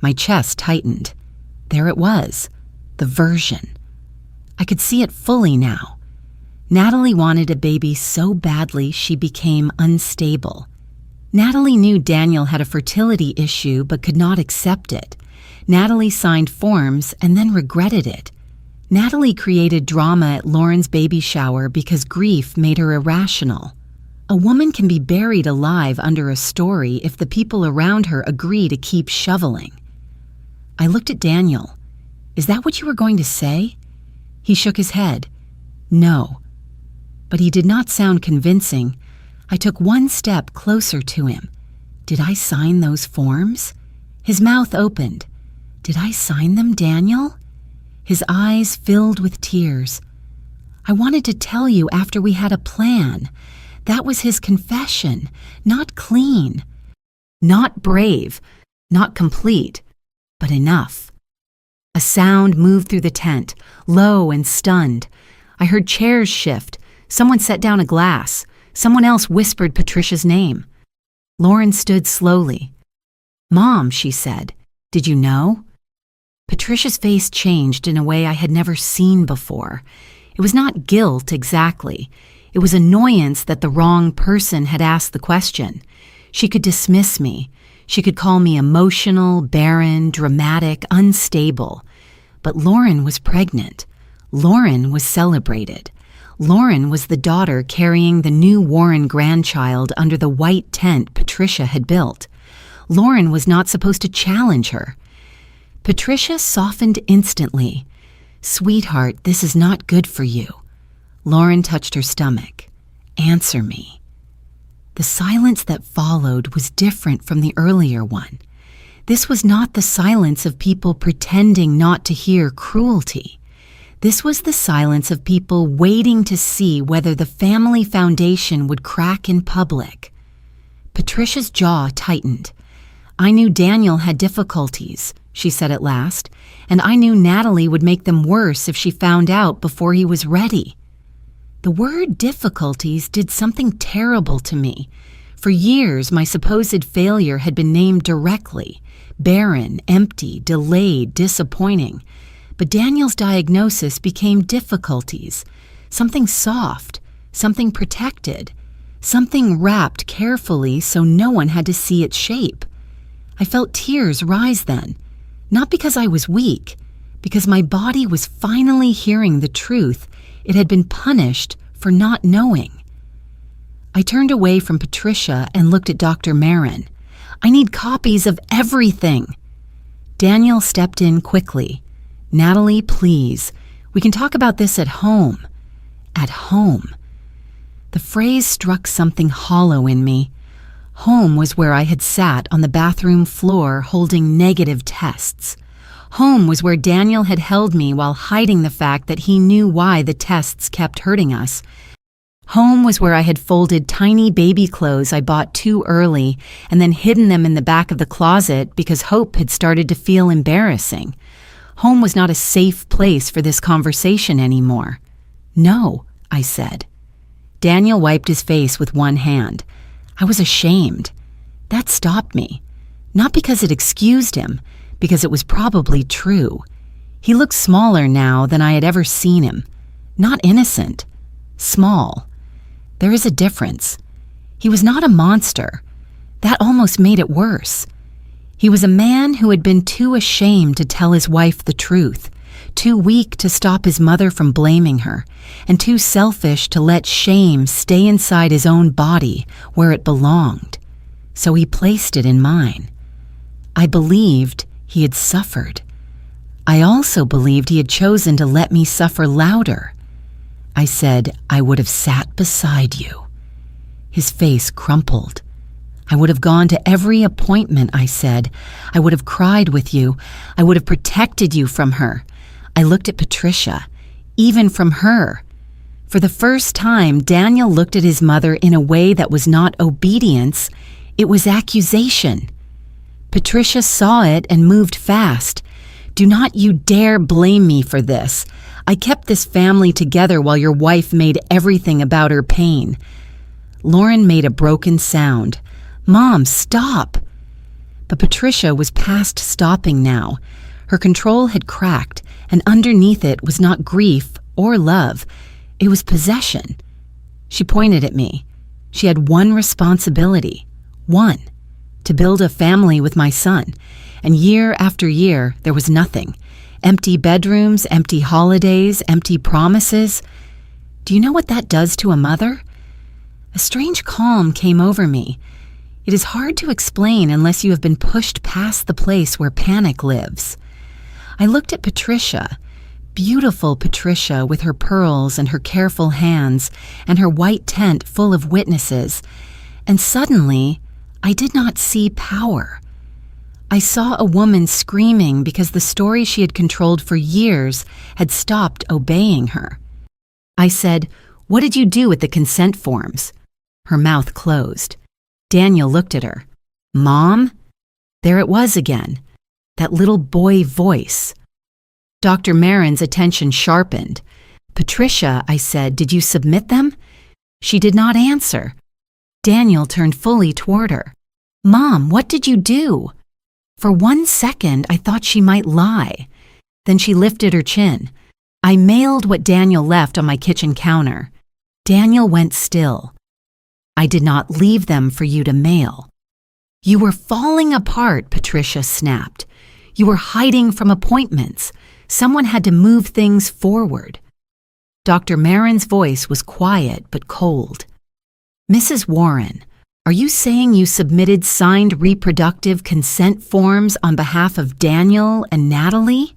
My chest tightened. There it was, the version. I could see it fully now. Natalie wanted a baby so badly she became unstable. Natalie knew Daniel had a fertility issue but could not accept it. Natalie signed forms and then regretted it. Natalie created drama at Lauren's baby shower because grief made her irrational. A woman can be buried alive under a story if the people around her agree to keep shoveling. I looked at Daniel. "Is that what you were going to say?" He shook his head. "No." But he did not sound convincing. I took one step closer to him. "Did I sign those forms?" His mouth opened. "Did I sign them, Daniel?" His eyes filled with tears. "I wanted to tell you after we had a plan. That was his confession, not clean, not brave, not complete, but enough." A sound moved through the tent, low and stunned. I heard chairs shift. Someone set down a glass. Someone else whispered Patricia's name. Lauren stood slowly. "Mom," she said, "did you know?" Patricia's face changed in a way I had never seen before. It was not guilt exactly. It was annoyance that the wrong person had asked the question. She could dismiss me. She could call me emotional, barren, dramatic, unstable. But Lauren was pregnant. Lauren was celebrated. Lauren was the daughter carrying the new Warren grandchild under the white tent Patricia had built. Lauren was not supposed to challenge her. Patricia softened instantly. "Sweetheart, this is not good for you." Lauren touched her stomach. "Answer me." The silence that followed was different from the earlier one. This was not the silence of people pretending not to hear cruelty. This was the silence of people waiting to see whether the family foundation would crack in public. Patricia's jaw tightened. "I knew Daniel had difficulties," she said at last, "and I knew Natalie would make them worse if she found out before he was ready." The word difficulties did something terrible to me. For years, my supposed failure had been named directly: barren, empty, delayed, disappointing. But Daniel's diagnosis became difficulties, something soft, something protected, something wrapped carefully so no one had to see its shape. I felt tears rise then, not because I was weak, because my body was finally hearing the truth it had been punished for not knowing. I turned away from Patricia and looked at Dr. Barren. "I need copies of everything." Daniel stepped in quickly. "Natalie, please. We can talk about this at home." At home. The phrase struck something hollow in me. Home was where I had sat on the bathroom floor holding negative tests. Home was where Daniel had held me while hiding the fact that he knew why the tests kept hurting us. Home was where I had folded tiny baby clothes I bought too early and then hidden them in the back of the closet because hope had started to feel embarrassing. Home was not a safe place for this conversation anymore. "No," I said. Daniel wiped his face with one hand. I was ashamed. That stopped me. Not because it excused him, because it was probably true. He looked smaller now than I had ever seen him. Not innocent. Small. There is a difference. He was not a monster. That almost made it worse. He was a man who had been too ashamed to tell his wife the truth, too weak to stop his mother from blaming her, and too selfish to let shame stay inside his own body where it belonged. So he placed it in mine. I believed he had suffered. I also believed he had chosen to let me suffer louder. I said, "I would have sat beside you." His face crumpled. "I would have gone to every appointment," I said. "I would have cried with you. I would have protected you from her." I looked at Patricia, even from her. For the first time, Daniel looked at his mother in a way that was not obedience, it was accusation. Patricia saw it and moved fast. "Do not you dare blame me for this. I kept this family together while your wife made everything about her pain." Lauren made a broken sound. "Mom, stop!" But Patricia was past stopping now. Her control had cracked, and underneath it was not grief or love. It was possession. She pointed at me. She had one responsibility. One. To build a family with my son. And year after year, there was nothing. Empty bedrooms, empty holidays, empty promises. Do you know what that does to a mother? A strange calm came over me. It is hard to explain unless you have been pushed past the place where panic lives. I looked at Patricia, beautiful Patricia with her pearls and her careful hands and her white tent full of witnesses, and suddenly I did not see power. I saw a woman screaming because the story she had controlled for years had stopped obeying her. I said, "What did you do with the consent forms?" Her mouth closed. Daniel looked at her. "Mom?" There it was again, that little boy voice. Dr. Barren's attention sharpened. "Patricia," I said, "did you submit them?" She did not answer. Daniel turned fully toward her. "Mom, what did you do?" For 1 second, I thought she might lie. Then she lifted her chin. I mailed what Daniel left on my kitchen counter. Daniel went still. "I did not leave them for you to mail." "You were falling apart," Patricia snapped. "You were hiding from appointments. Someone had to move things forward." Dr. Barren's voice was quiet but cold. "Mrs. Warren, are you saying you submitted signed reproductive consent forms on behalf of Daniel and Natalie?"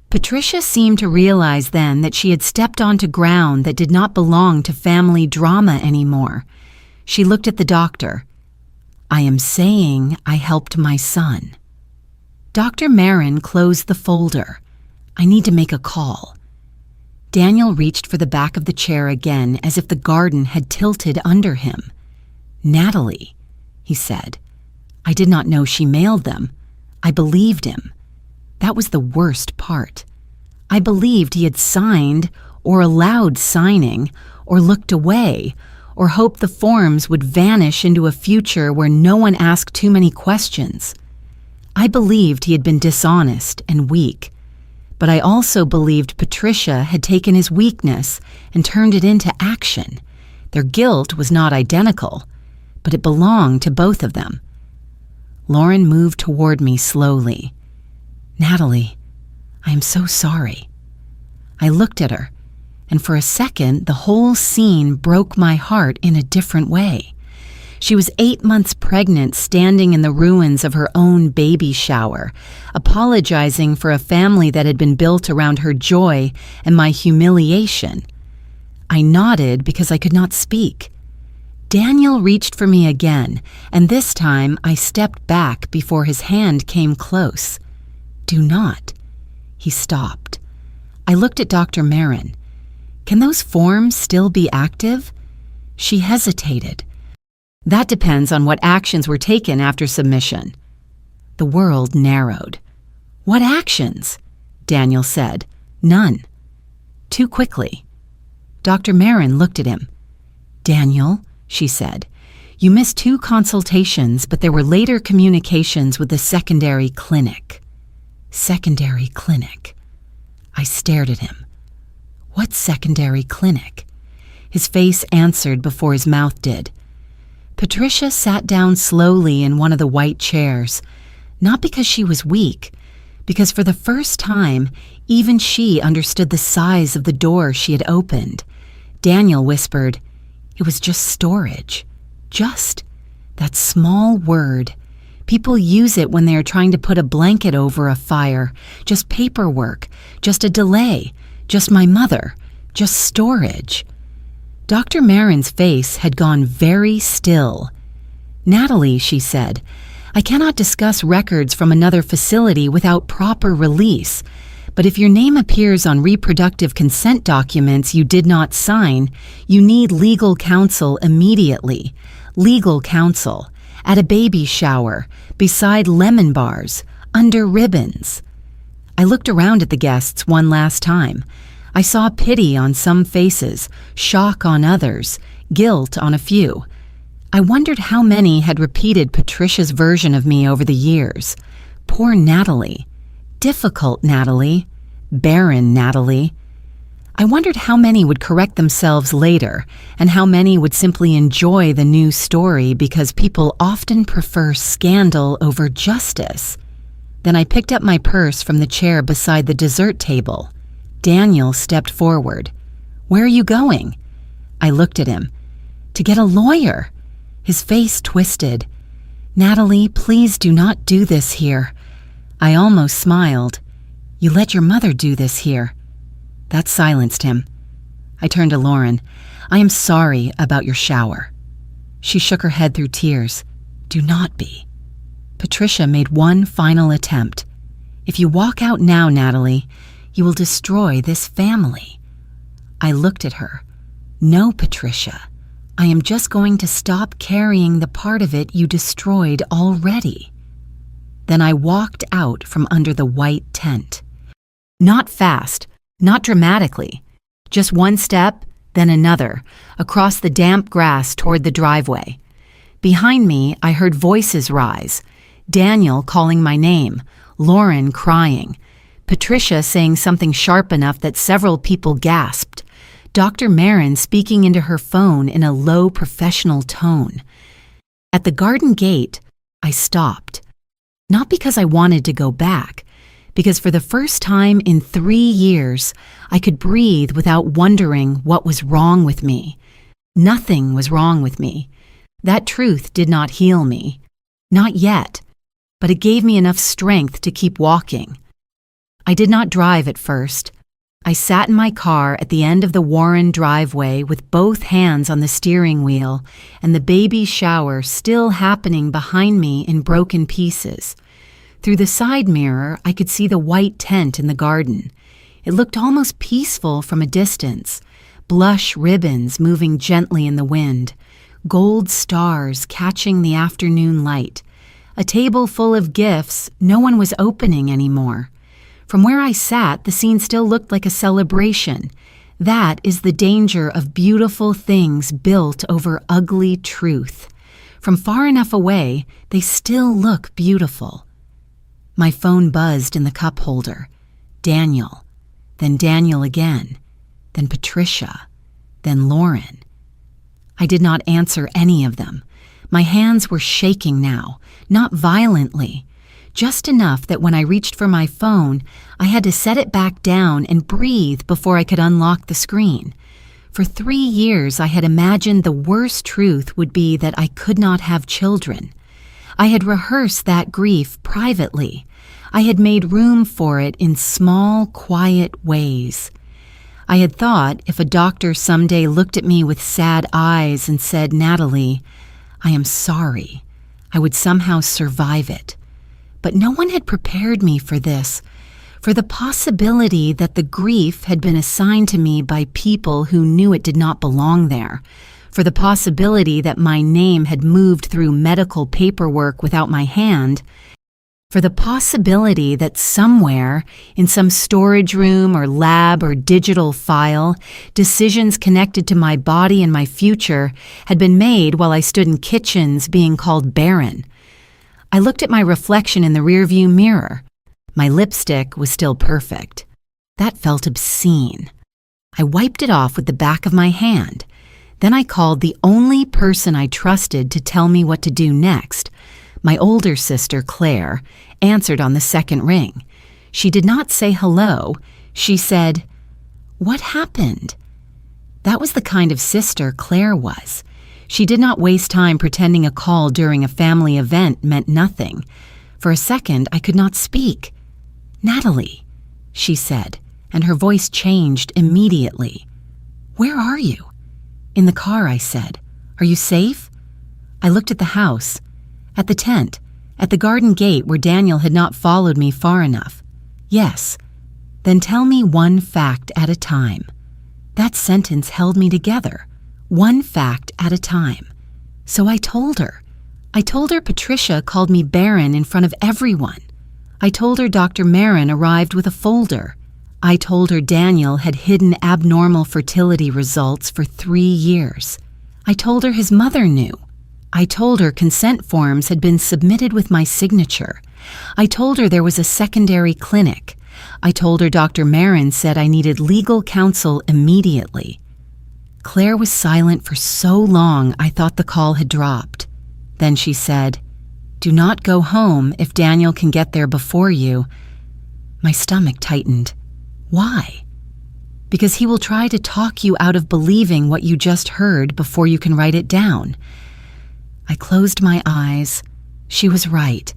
Patricia seemed to realize then that she had stepped onto ground that did not belong to family drama anymore. She looked at the doctor. "I am saying I helped my son." Dr. Barren closed the folder. I need to make a call. Daniel reached for the back of the chair again as if the garden had tilted under him. Natalie, he said. I did not know she mailed them. I believed him. That was the worst part. I believed he had signed or allowed signing or looked away or hoped the forms would vanish into a future where no one asked too many questions. I believed he had been dishonest and weak. But I also believed Patricia had taken his weakness and turned it into action. Their guilt was not identical, but it belonged to both of them. Lauren moved toward me slowly. Natalie, I am so sorry. I looked at her, and for a second the whole scene broke my heart in a different way. She was 8 months pregnant, standing in the ruins of her own baby shower, apologizing for a family that had been built around her joy and my humiliation. I nodded because I could not speak. Daniel reached for me again, and this time I stepped back before his hand came close. Do not. He stopped. I looked at Dr. Barren. Can those forms still be active? She hesitated. That depends on what actions were taken after submission. The world narrowed. What actions? Daniel said. None. Too quickly. Dr. Barren looked at him. Daniel, she said, you missed 2 consultations, but there were later communications with the secondary clinic. Secondary clinic. I stared at him. What secondary clinic? His face answered before his mouth did. Patricia sat down slowly in one of the white chairs, not because she was weak, because for the first time, even she understood the size of the door she had opened. Daniel whispered, it was just storage. Just. That small word. People use it when they are trying to put a blanket over a fire. Just paperwork. Just a delay. Just my mother. Just storage. Dr. Barren's face had gone very still. Natalie, she said, I cannot discuss records from another facility without proper release, but if your name appears on reproductive consent documents you did not sign, you need legal counsel immediately. Legal counsel. At a baby shower, beside lemon bars, under ribbons. I looked around at the guests one last time. I saw pity on some faces, shock on others, guilt on a few. I wondered how many had repeated Patricia's version of me over the years. Poor Natalie. Difficult Natalie. Barren Natalie. I wondered how many would correct themselves later, and how many would simply enjoy the new story because people often prefer scandal over justice. Then I picked up my purse from the chair beside the dessert table. Daniel stepped forward. Where are you going? I looked at him. To get a lawyer. His face twisted. Natalie, please do not do this here. I almost smiled. You let your mother do this here. That silenced him. I turned to Lauren. I am sorry about your shower. She shook her head through tears. Do not be. Patricia made one final attempt. If you walk out now, Natalie, you will destroy this family. I looked at her. No, Patricia. I am just going to stop carrying the part of it you destroyed already. Then I walked out from under the white tent. Not fast, not dramatically. Just one step, then another, across the damp grass toward the driveway. Behind me, I heard voices rise. Daniel calling my name, Lauren crying, Patricia saying something sharp enough that several people gasped, Dr. Barren speaking into her phone in a low professional tone. At the garden gate, I stopped. Not because I wanted to go back, because for the first time in 3 years, I could breathe without wondering what was wrong with me. Nothing was wrong with me. That truth did not heal me. Not yet, but it gave me enough strength to keep walking. I did not drive at first. I sat in my car at the end of the Warren driveway with both hands on the steering wheel and the baby shower still happening behind me in broken pieces. Through the side mirror, I could see the white tent in the garden. It looked almost peaceful from a distance. Blush ribbons moving gently in the wind. Gold stars catching the afternoon light. A table full of gifts no one was opening anymore. From where I sat, the scene still looked like a celebration. That is the danger of beautiful things built over ugly truth. From far enough away, they still look beautiful. My phone buzzed in the cup holder. Daniel. Then Daniel again. Then Patricia. Then Lauren. I did not answer any of them. My hands were shaking now, not violently, just enough that when I reached for my phone, I had to set it back down and breathe before I could unlock the screen. For 3 years, I had imagined the worst truth would be that I could not have children. I had rehearsed that grief privately. I had made room for it in small, quiet ways. I had thought if a doctor someday looked at me with sad eyes and said, "Natalie, I am sorry," I would somehow survive it. But no one had prepared me for this, for the possibility that the grief had been assigned to me by people who knew it did not belong there, for the possibility that my name had moved through medical paperwork without my hand, for the possibility that somewhere, in some storage room or lab or digital file, decisions connected to my body and my future had been made while I stood in kitchens being called Barren. I looked at my reflection in the rearview mirror. My lipstick was still perfect. That felt obscene. I wiped it off with the back of my hand. Then I called the only person I trusted to tell me what to do next. My older sister, Claire, answered on the second ring. She did not say hello. She said, "What happened?" That was the kind of sister Claire was. She did not waste time pretending a call during a family event meant nothing. For a second, I could not speak. "Natalie," she said, and her voice changed immediately. "Where are you?" "In the car," I said. "Are you safe?" I looked at the house, at the tent, at the garden gate where Daniel had not followed me far enough. "Yes." "Then tell me one fact at a time." That sentence held me together. One fact at a time. So I told her. I told her Patricia called me Barren in front of everyone. I told her Dr. Marin arrived with a folder. I told her Daniel had hidden abnormal fertility results for 3 years. I told her his mother knew. I told her consent forms had been submitted with my signature. I told her there was a secondary clinic. I told her Dr. Marin said I needed legal counsel immediately. Claire was silent for so long I thought the call had dropped. Then she said, "Do not go home if Daniel can get there before you." My stomach tightened. Why? Because he will try to talk you out of believing what you just heard before you can write it down. I closed my eyes. She was right.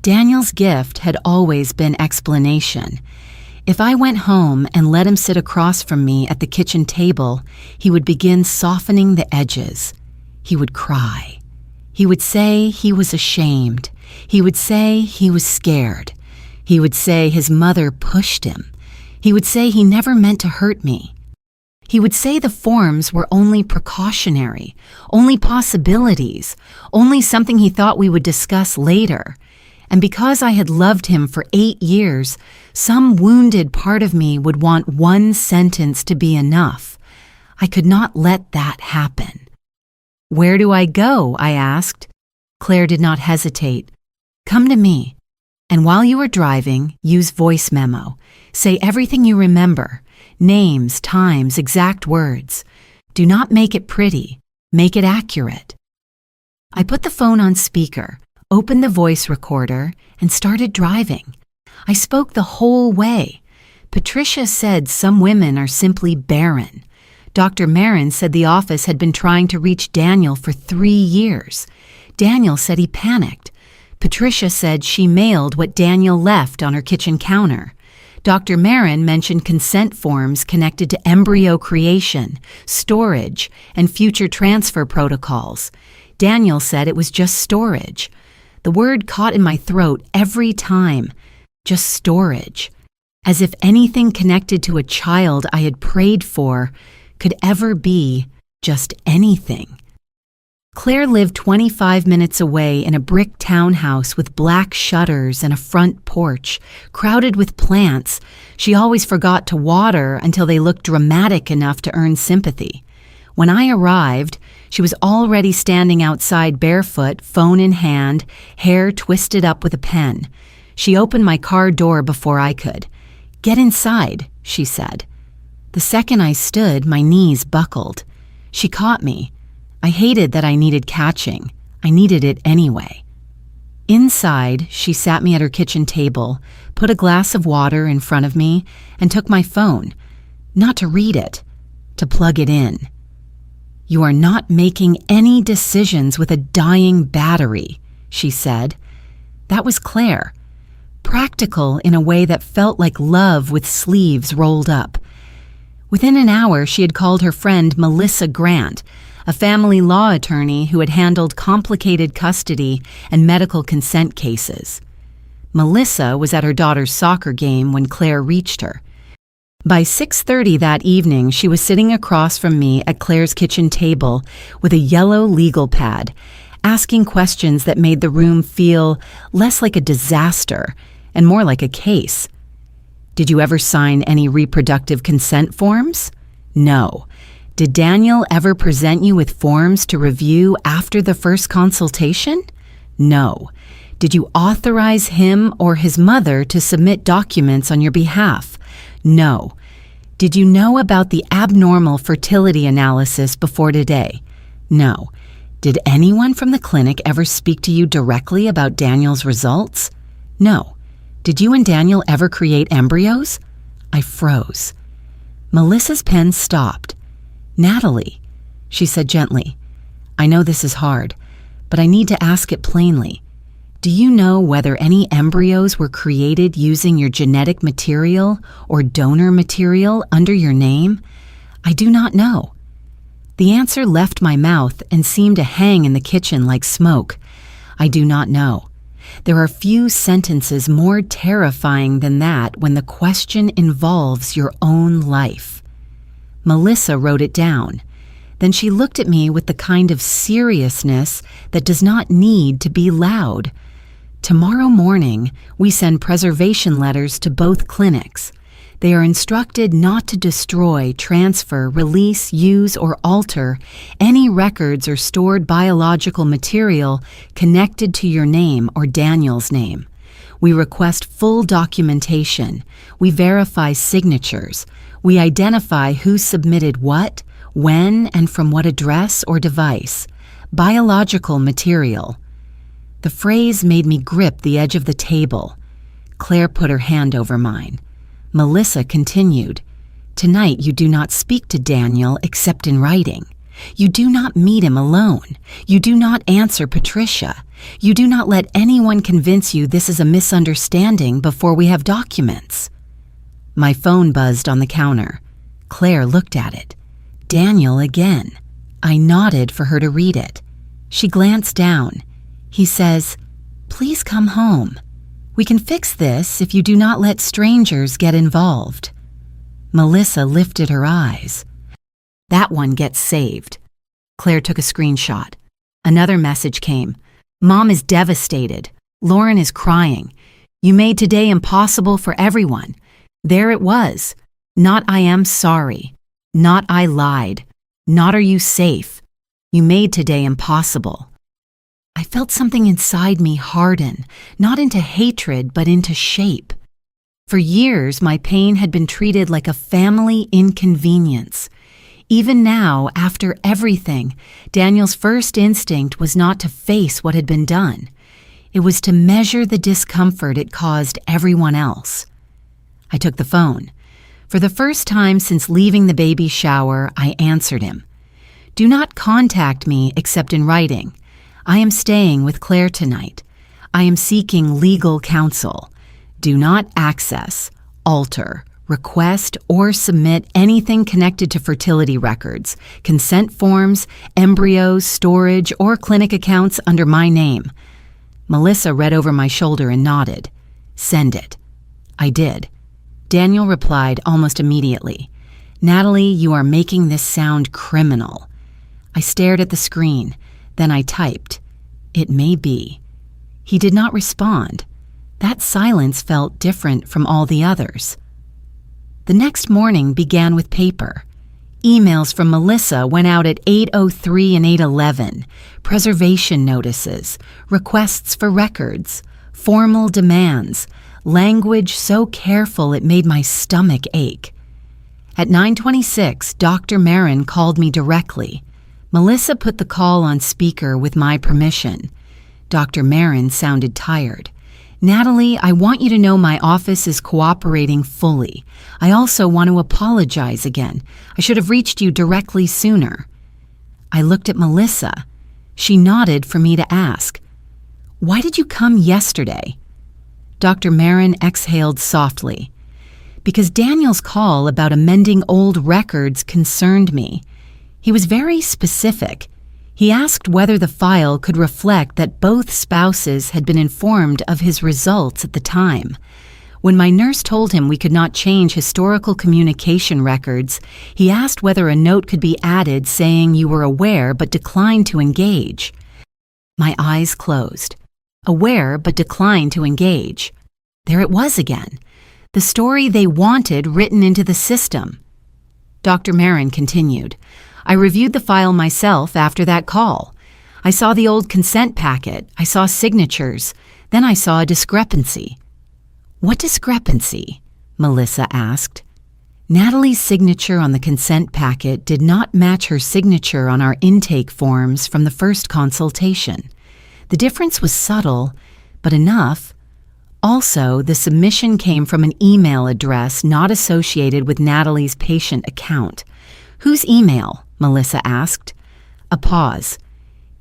Daniel's gift had always been explanation. If I went home and let him sit across from me at the kitchen table, he would begin softening the edges. He would cry. He would say he was ashamed. He would say he was scared. He would say his mother pushed him. He would say he never meant to hurt me. He would say the forms were only precautionary, only possibilities, only something he thought we would discuss later. And because I had loved him for 8 years, some wounded part of me would want one sentence to be enough. I could not let that happen. "Where do I go?" I asked. Claire did not hesitate. "Come to me. And while you are driving, use voice memo. Say everything you remember. Names, times, exact words. Do not make it pretty. Make it accurate." I put the phone on speaker, opened the voice recorder, and started driving. I spoke the whole way. Patricia said some women are simply barren. Dr. Marin said the office had been trying to reach Daniel for 3 years. Daniel said he panicked. Patricia said she mailed what Daniel left on her kitchen counter. Dr. Marin mentioned consent forms connected to embryo creation, storage, and future transfer protocols. Daniel said it was just storage. The word caught in my throat every time. Just storage. As if anything connected to a child I had prayed for could ever be just anything. Claire lived 25 minutes away in a brick townhouse with black shutters and a front porch, crowded with plants she always forgot to water until they looked dramatic enough to earn sympathy. When I arrived, she was already standing outside barefoot, phone in hand, hair twisted up with a pen. She opened my car door before I could. "Get inside," she said. The second I stood, my knees buckled. She caught me. I hated that I needed catching. I needed it anyway. Inside, she sat me at her kitchen table, put a glass of water in front of me, and took my phone. Not to read it, to plug it in. "You are not making any decisions with a dying battery," she said. That was Claire. Practical in a way that felt like love with sleeves rolled up. Within an hour, she had called her friend Melissa Grant, a family law attorney who had handled complicated custody and medical consent cases. Melissa was at her daughter's soccer game when Claire reached her. By 6:30 that evening, she was sitting across from me at Claire's kitchen table with a yellow legal pad, asking questions that made the room feel less like a disaster and more like a case. "Did you ever sign any reproductive consent forms?" "No." "Did Daniel ever present you with forms to review after the first consultation?" "No." "Did you authorize him or his mother to submit documents on your behalf?" "No." "Did you know about the abnormal fertility analysis before today?" "No." "Did anyone from the clinic ever speak to you directly about Daniel's results?" "No." "Did you and Daniel ever create embryos?" I froze. Melissa's pen stopped. "Natalie," she said gently, "I know this is hard, but I need to ask it plainly. Do you know whether any embryos were created using your genetic material or donor material under your name?" "I do not know." The answer left my mouth and seemed to hang in the kitchen like smoke. "I do not know." There are few sentences more terrifying than that when the question involves your own life. Melissa wrote it down. Then she looked at me with the kind of seriousness that does not need to be loud. "Tomorrow morning, we send preservation letters to both clinics. They are instructed not to destroy, transfer, release, use, or alter any records or stored biological material connected to your name or Daniel's name. We request full documentation. We verify signatures. We identify who submitted what, when, and from what address or device. Biological material." The phrase made me grip the edge of the table. Claire put her hand over mine. Melissa continued, "Tonight you do not speak to Daniel except in writing. You do not meet him alone. You do not answer Patricia. You do not let anyone convince you this is a misunderstanding before we have documents." My phone buzzed on the counter. Claire looked at it. "Daniel again." I nodded for her to read it. She glanced down. He says, "Please come home. We can fix this if you do not let strangers get involved." Melissa lifted her eyes. "That one gets saved." Claire took a screenshot. Another message came. "Mom is devastated. Lauren is crying. You made today impossible for everyone." There it was. Not "I am sorry." Not "I lied." Not "Are you safe?" You made today impossible. I felt something inside me harden, not into hatred, but into shape. For years, my pain had been treated like a family inconvenience. Even now, after everything, Daniel's first instinct was not to face what had been done. It was to measure the discomfort it caused everyone else. I took the phone. For the first time since leaving the baby shower, I answered him. "Do not contact me except in writing. I am staying with Claire tonight. I am seeking legal counsel. Do not access, alter, request, or submit anything connected to fertility records, consent forms, embryos, storage, or clinic accounts under my name." Melissa read over my shoulder and nodded. "Send it." I did. Daniel replied almost immediately. "Natalie, you are making this sound criminal." I stared at the screen. Then I typed, "It may be." He did not respond. That silence felt different from all the others. The next morning began with paper. Emails from Melissa went out at 8:03 and 8:11, preservation notices, requests for records, formal demands, language so careful it made my stomach ache. At 9:26, Dr. Barren called me directly. Melissa put the call on speaker with my permission. Dr. Barren sounded tired. "Natalie, I want you to know my office is cooperating fully. I also want to apologize again. I should have reached you directly sooner." I looked at Melissa. She nodded for me to ask, "Why did you come yesterday?" Dr. Barren exhaled softly. "Because Daniel's call about amending old records concerned me. He was very specific. He asked whether the file could reflect that both spouses had been informed of his results at the time. When my nurse told him we could not change historical communication records, he asked whether a note could be added saying you were aware but declined to engage." My eyes closed. Aware but declined to engage. There it was again. The story they wanted written into the system. Dr. Barren continued, "I reviewed the file myself after that call. I saw the old consent packet. I saw signatures. Then I saw a discrepancy." "What discrepancy?" Melissa asked. Natalie's signature on the consent packet did not match her signature on our intake forms from the first consultation. The difference was subtle, but enough. Also, the submission came from an email address not associated with Natalie's patient account. "Whose email?" Melissa asked. A pause.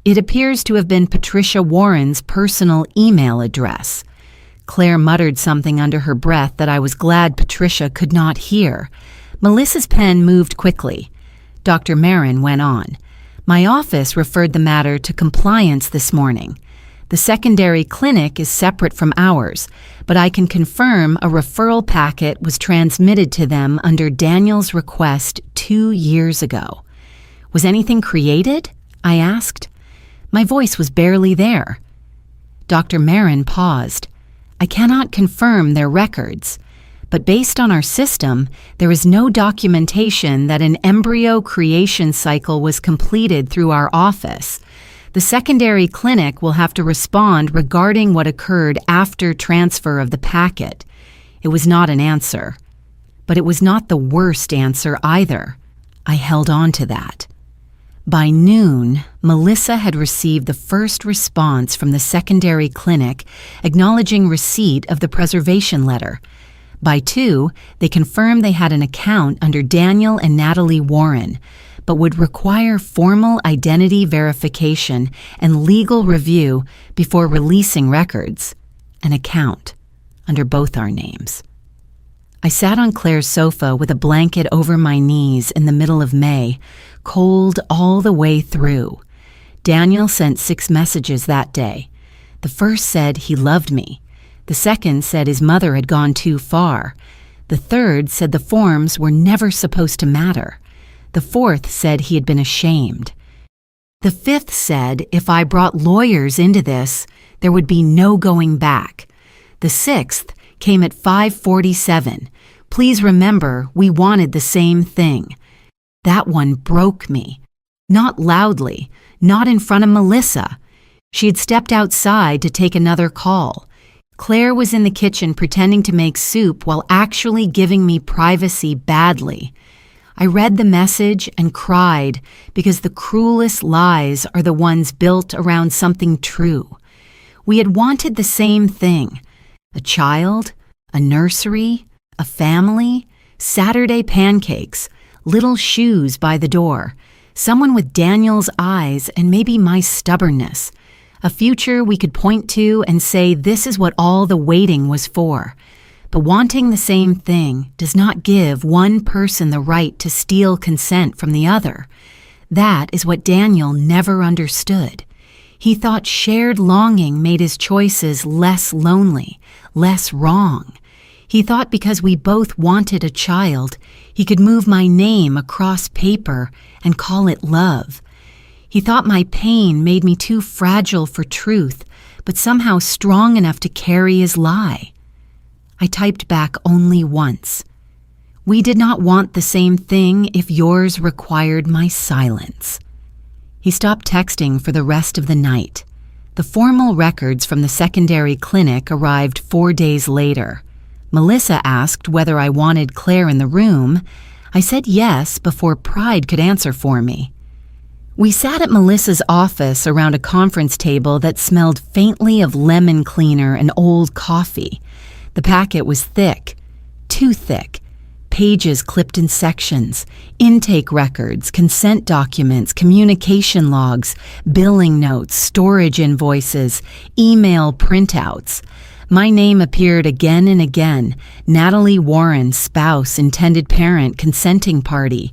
"It appears to have been Patricia Warren's personal email address." Claire muttered something under her breath that I was glad Patricia could not hear. Melissa's pen moved quickly. Dr. Barren went on. "My office referred the matter to compliance this morning. The secondary clinic is separate from ours, but I can confirm a referral packet was transmitted to them under Daniel's request 2 years ago." "Was anything created?" I asked. My voice was barely there. Dr. Barren paused. "I cannot confirm their records, but based on our system, there is no documentation that an embryo creation cycle was completed through our office. The secondary clinic will have to respond regarding what occurred after transfer of the packet." It was not an answer, but it was not the worst answer either. I held on to that. By noon, Melissa had received the first response from the secondary clinic acknowledging receipt of the preservation letter. By 2, they confirmed they had an account under Daniel and Natalie Warren, but would require formal identity verification and legal review before releasing records. An account under both our names. I sat on Claire's sofa with a blanket over my knees in the middle of May, cold all the way through. Daniel sent 6 messages that day. The first said he loved me. The second said his mother had gone too far. The third said the forms were never supposed to matter. The fourth said he had been ashamed. The fifth said if I brought lawyers into this, there would be no going back. The sixth came at 5:47. "Please remember, we wanted the same thing." That one broke me. Not loudly, not in front of Melissa. She had stepped outside to take another call. Claire was in the kitchen pretending to make soup while actually giving me privacy badly. I read the message and cried because the cruelest lies are the ones built around something true. We had wanted the same thing: a child, a nursery, a family, Saturday pancakes, little shoes by the door, someone with Daniel's eyes and maybe my stubbornness, a future we could point to and say this is what all the waiting was for. But wanting the same thing does not give one person the right to steal consent from the other. That is what Daniel never understood. He thought shared longing made his choices less lonely, less wrong. He thought because we both wanted a child, he could move my name across paper and call it love. He thought my pain made me too fragile for truth, but somehow strong enough to carry his lie. I typed back only once. We did not want the same thing if yours required my silence. He stopped texting for the rest of the night. The formal records from the secondary clinic arrived 4 days later. Melissa asked whether I wanted Claire in the room. I said yes before pride could answer for me. We sat at Melissa's office around a conference table that smelled faintly of lemon cleaner and old coffee. The packet was thick, too thick. Pages clipped in sections, intake records, consent documents, communication logs, billing notes, storage invoices, email printouts. My name appeared again and again. Natalie Warren, spouse, intended parent, consenting party.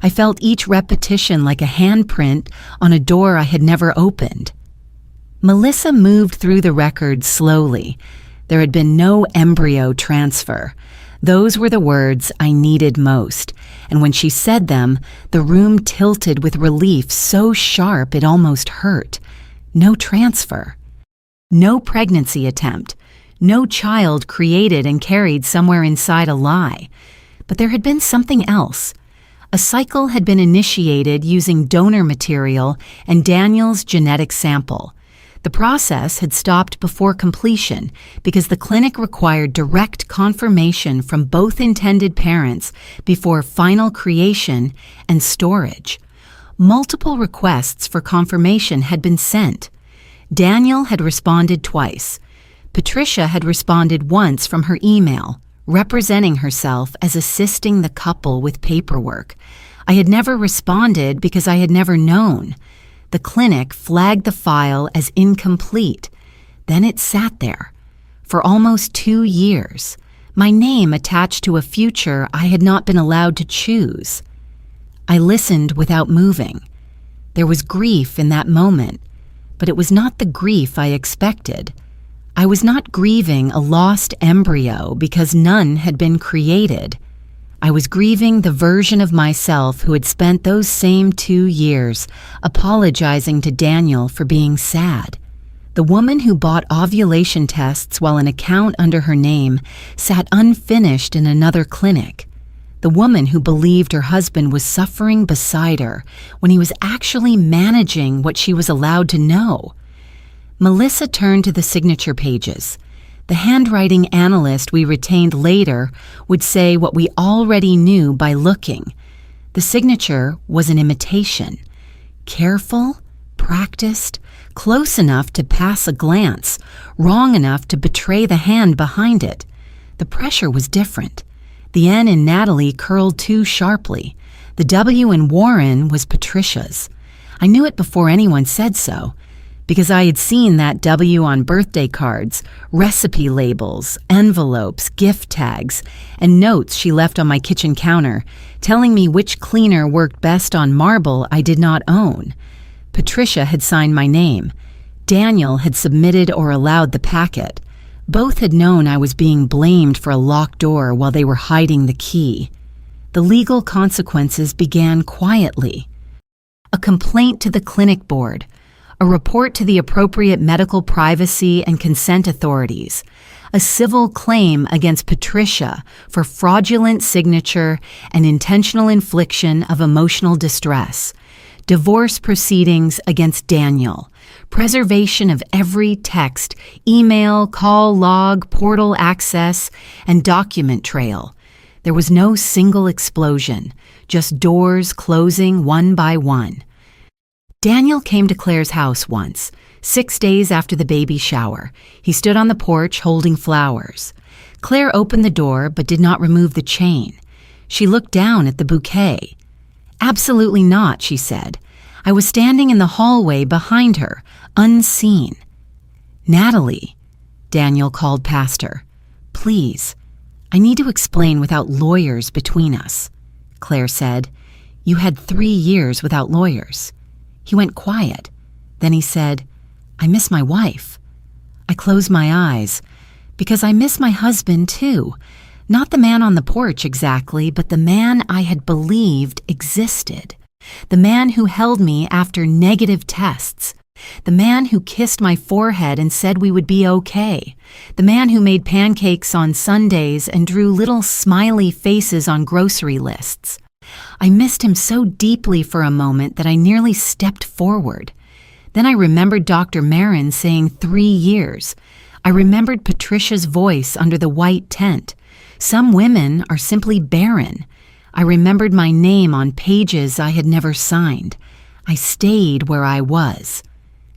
I felt each repetition like a handprint on a door I had never opened. Melissa moved through the records slowly. There had been no embryo transfer. Those were the words I needed most, and when she said them, the room tilted with relief so sharp it almost hurt. No transfer. No pregnancy attempt. No child created and carried somewhere inside a lie. But there had been something else. A cycle had been initiated using donor material and Daniel's genetic sample. The process had stopped before completion because the clinic required direct confirmation from both intended parents before final creation and storage. Multiple requests for confirmation had been sent. Daniel had responded twice. Patricia had responded once from her email, representing herself as assisting the couple with paperwork. I had never responded because I had never known. The clinic flagged the file as incomplete. Then it sat there. For almost 2 years, my name attached to a future I had not been allowed to choose. I listened without moving. There was grief in that moment, but it was not the grief I expected. I was not grieving a lost embryo because none had been created. I was grieving the version of myself who had spent those same 2 years apologizing to Daniel for being sad. The woman who bought ovulation tests while an account under her name sat unfinished in another clinic. The woman who believed her husband was suffering beside her when he was actually managing what she was allowed to know. Melissa turned to the signature pages. The handwriting analyst we retained later would say what we already knew by looking. The signature was an imitation. Careful, practiced, close enough to pass a glance, wrong enough to betray the hand behind it. The pressure was different. The N in Natalie curled too sharply. The W in Warren was Patricia's. I knew it before anyone said so, because I had seen that W on birthday cards, recipe labels, envelopes, gift tags, and notes she left on my kitchen counter, telling me which cleaner worked best on marble I did not own. Patricia had signed my name. Daniel had submitted or allowed the packet. Both had known I was being blamed for a locked door while they were hiding the key. The legal consequences began quietly. A complaint to the clinic board, a report to the appropriate medical privacy and consent authorities, a civil claim against Patricia for fraudulent signature and intentional infliction of emotional distress, divorce proceedings against Daniel, preservation of every text, email, call log, portal access, and document trail. There was no single explosion, just doors closing one by one. Daniel came to Claire's house once, 6 days after the baby shower. He stood on the porch holding flowers. Claire opened the door but did not remove the chain. She looked down at the bouquet. "Absolutely not," she said. "I was standing in the hallway behind her, unseen." "Natalie," Daniel called past her. "Please, I need to explain without lawyers between us." Claire said, "You had 3 years without lawyers." He went quiet. Then he said, I miss my wife. I close my eyes, because I miss my husband too. Not the man on the porch exactly, but the man I had believed existed. The man who held me after negative tests. The man who kissed my forehead and said we would be okay. The man who made pancakes on Sundays and drew little smiley faces on grocery lists. I missed him so deeply for a moment that I nearly stepped forward. Then I remembered Dr. Barren saying 3 years. I remembered Patricia's voice under the white tent. Some women are simply barren. I remembered my name on pages I had never signed. I stayed where I was.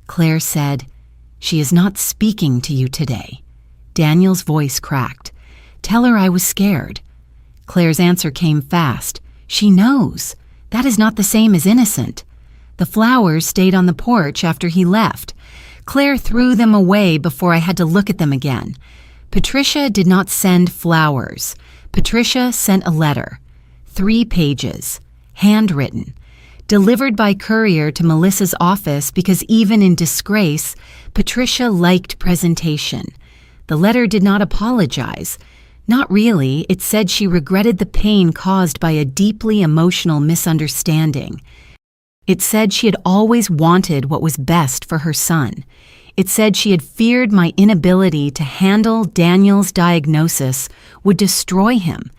Claire said, "She is not speaking to you today." Daniel's voice cracked. "Tell her I was scared." Claire's answer came fast. "She knows. That is not the same as innocent." The flowers stayed on the porch after he left. Claire threw them away before I had to look at them again. Patricia did not send flowers. Patricia sent a letter. 3 pages, handwritten, delivered by courier to Melissa's office because even in disgrace, Patricia liked presentation. The letter did not apologize. Not really. It said she regretted the pain caused by a deeply emotional misunderstanding. It said she had always wanted what was best for her son. It said she had feared my inability to handle Daniel's diagnosis would destroy him.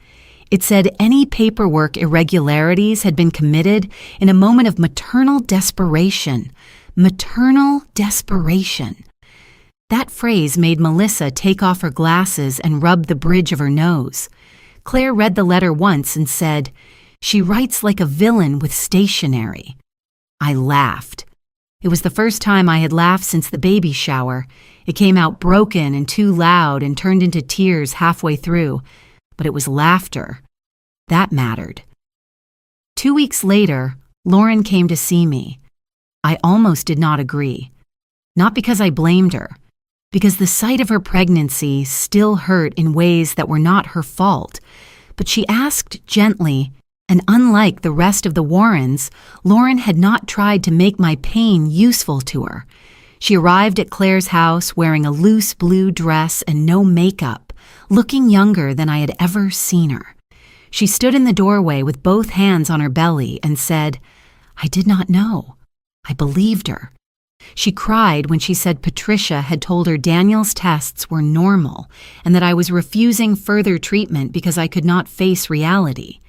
It said any paperwork irregularities had been committed in a moment of maternal desperation. Maternal desperation. That phrase made Melissa take off her glasses and rub the bridge of her nose. Claire read the letter once and said, "She writes like a villain with stationery." I laughed. It was the first time I had laughed since the baby shower. It came out broken and too loud and turned into tears halfway through, but it was laughter. That mattered. 2 weeks later, Lauren came to see me. I almost did not agree. Not because I blamed her, because the sight of her pregnancy still hurt in ways that were not her fault. But she asked gently, and unlike the rest of the Warrens, Lauren had not tried to make my pain useful to her. She arrived at Claire's house wearing a loose blue dress and no makeup, looking younger than I had ever seen her. She stood in the doorway with both hands on her belly and said, "I did not know." I believed her. She cried when she said Patricia had told her Daniel's tests were normal and that I was refusing further treatment because I could not face reality.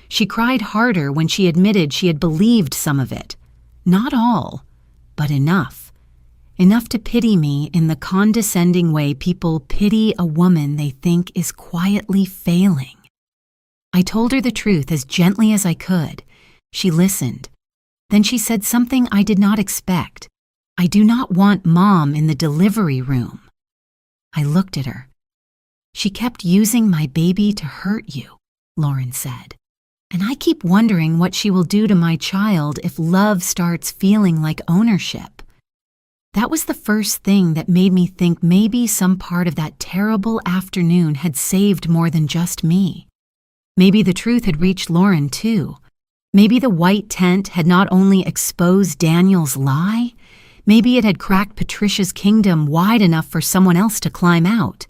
She cried harder when she admitted she had believed some of it. Not all, but enough. Enough to pity me in the condescending way people pity a woman they think is quietly failing. I told her the truth as gently as I could. She listened. Then she said something I did not expect. "I do not want Mom in the delivery room." I looked at her. "She kept using my baby to hurt you," Lauren said. "And I keep wondering what she will do to my child if love starts feeling like ownership." That was the first thing that made me think maybe some part of that terrible afternoon had saved more than just me. Maybe the truth had reached Lauren too. Maybe the white tent had not only exposed Daniel's lie, maybe it had cracked Patricia's kingdom wide enough for someone else to climb out.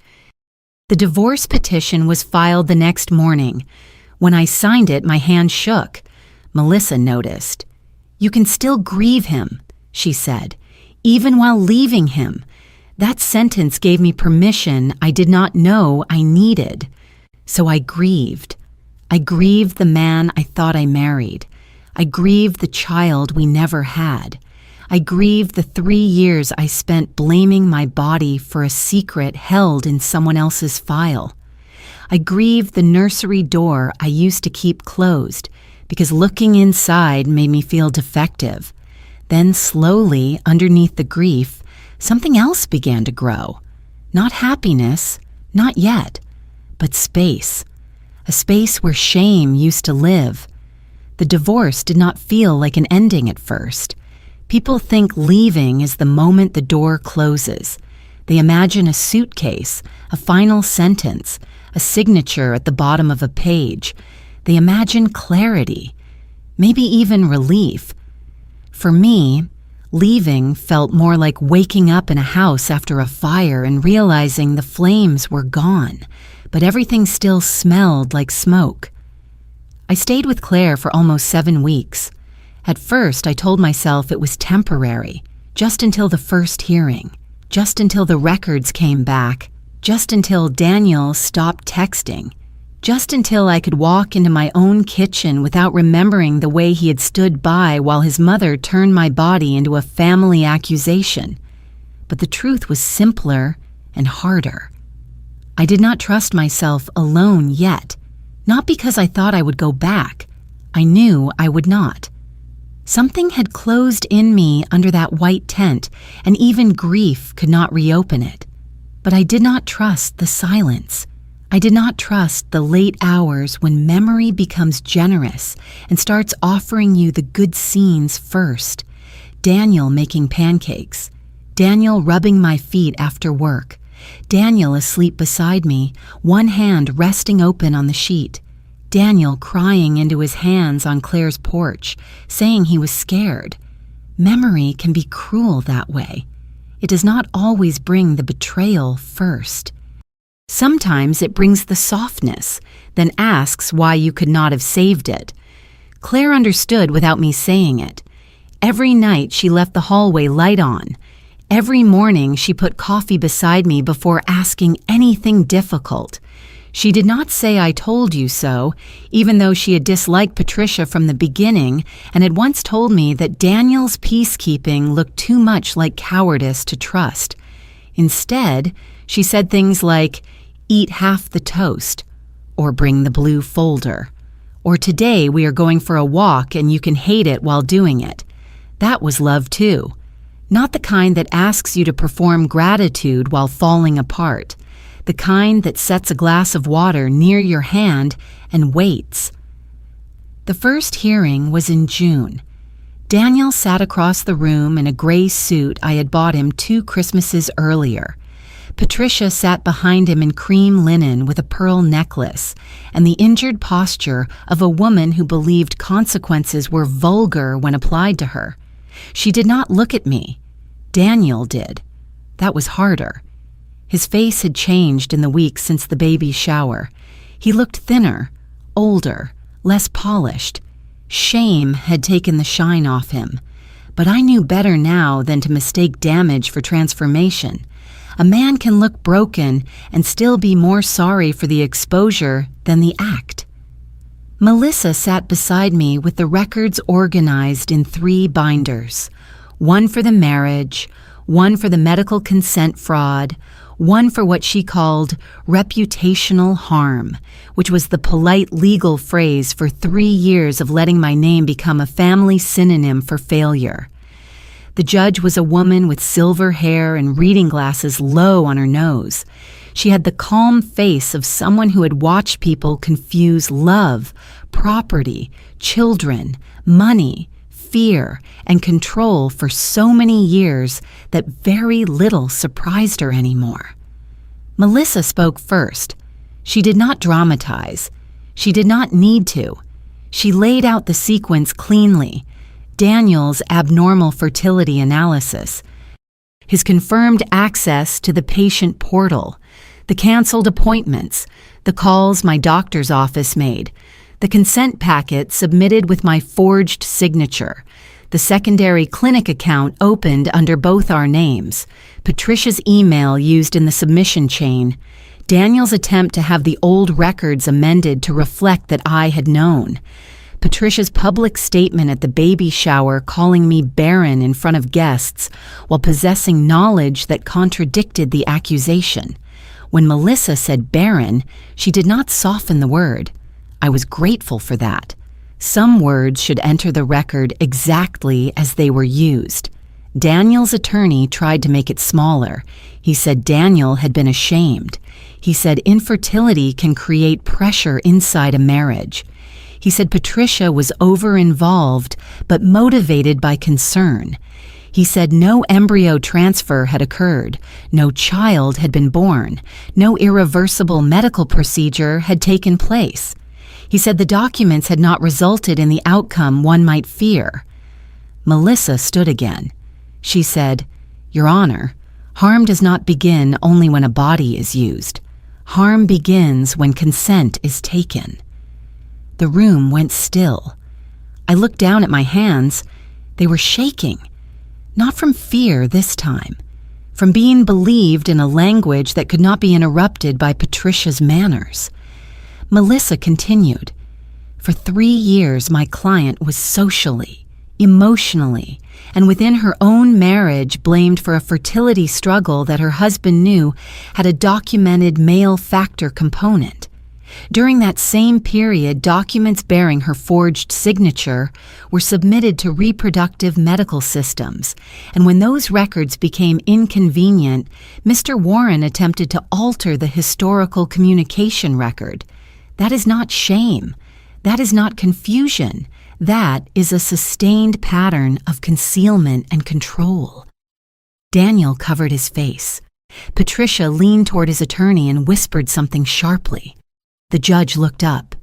The divorce petition was filed the next morning. When I signed it, my hand shook. Melissa noticed. "You can still grieve him," she said, "even while leaving him." That sentence gave me permission I did not know I needed. So I grieved. I grieved the man I thought I married. I grieved the child we never had. I grieved the 3 years I spent blaming my body for a secret held in someone else's file. I grieved the nursery door I used to keep closed because looking inside made me feel defective. Then slowly, underneath the grief, something else began to grow. Not happiness, not yet, but space. A space where shame used to live. The divorce did not feel like an ending at first. People think leaving is the moment the door closes. They imagine a suitcase, a final sentence, a signature at the bottom of a page. They imagine clarity, maybe even relief. For me, Leaving felt more like waking up in a house after a fire and realizing the flames were gone, but everything still smelled like smoke. I stayed with Claire for almost 7 weeks. At first, I told myself it was temporary, just until the first hearing, just until the records came back, just until Daniel stopped texting, just until I could walk into my own kitchen without remembering the way he had stood by while his mother turned my body into a family accusation. But the truth was simpler and harder. I did not trust myself alone yet, not because I thought I would go back. I knew I would not. Something had closed in me under that white tent, and even grief could not reopen it. But I did not trust the silence. I did not trust the late hours when memory becomes generous and starts offering you the good scenes first. Daniel making pancakes. Daniel rubbing my feet after work. Daniel asleep beside me, one hand resting open on the sheet. Daniel crying into his hands on Claire's porch, saying he was scared. Memory can be cruel that way. It does not always bring the betrayal first. Sometimes it brings the softness, then asks why you could not have saved it. Claire understood without me saying it. Every night she left the hallway light on. Every morning she put coffee beside me before asking anything difficult. She did not say I told you so, even though she had disliked Patricia from the beginning and had once told me that Daniel's peacekeeping looked too much like cowardice to trust. Instead, she said things like, "Eat half the toast," or "Bring the blue folder," or "Today we are going for a walk and you can hate it while doing it." That was love too. Not the kind that asks you to perform gratitude while falling apart. The kind that sets a glass of water near your hand and waits. The first hearing was in June. Daniel sat across the room in a gray suit I had bought him 2 Christmases earlier. Patricia sat behind him in cream linen with a pearl necklace and the injured posture of a woman who believed consequences were vulgar when applied to her. She did not look at me. Daniel did. That was harder. His face had changed in the weeks since the baby shower. He looked thinner, older, less polished. Shame had taken the shine off him. But I knew better now than to mistake damage for transformation. A man can look broken and still be more sorry for the exposure than the act. Melissa sat beside me with the records organized in 3 binders. One for the marriage, one for the medical consent fraud, one for what she called reputational harm, which was the polite legal phrase for 3 years of letting my name become a family synonym for failure. The judge was a woman with silver hair and reading glasses low on her nose. She had the calm face of someone who had watched people confuse love, property, children, money, fear, and control for so many years that very little surprised her anymore. Melissa spoke first. She did not dramatize. She did not need to. She laid out the sequence cleanly. Daniel's abnormal fertility analysis, his confirmed access to the patient portal, the canceled appointments, the calls my doctor's office made, the consent packet submitted with my forged signature, the secondary clinic account opened under both our names, Patricia's email used in the submission chain, Daniel's attempt to have the old records amended to reflect that I had known, Patricia's public statement at the baby shower calling me Barren in front of guests while possessing knowledge that contradicted the accusation. When Melissa said Barren, she did not soften the word. I was grateful for that. Some words should enter the record exactly as they were used. Daniel's attorney tried to make it smaller. He said Daniel had been ashamed. He said infertility can create pressure inside a marriage. He said Patricia was over-involved, but motivated by concern. He said no embryo transfer had occurred, no child had been born, no irreversible medical procedure had taken place. He said the documents had not resulted in the outcome one might fear. Melissa stood again. She said, "Your Honor, harm does not begin only when a body is used. Harm begins when consent is taken." The room went still. I looked down at my hands. They were shaking. Not from fear this time, from being believed in a language that could not be interrupted by Patricia's manners. Melissa continued, "For 3 years my client was socially, emotionally, and within her own marriage blamed for a fertility struggle that her husband knew had a documented male factor component. During that same period, documents bearing her forged signature were submitted to reproductive medical systems, and when those records became inconvenient, Mr. Warren attempted to alter the historical communication record. That is not shame. That is not confusion. That is a sustained pattern of concealment and control." Daniel covered his face. Patricia leaned toward his attorney and whispered something sharply. The judge looked up.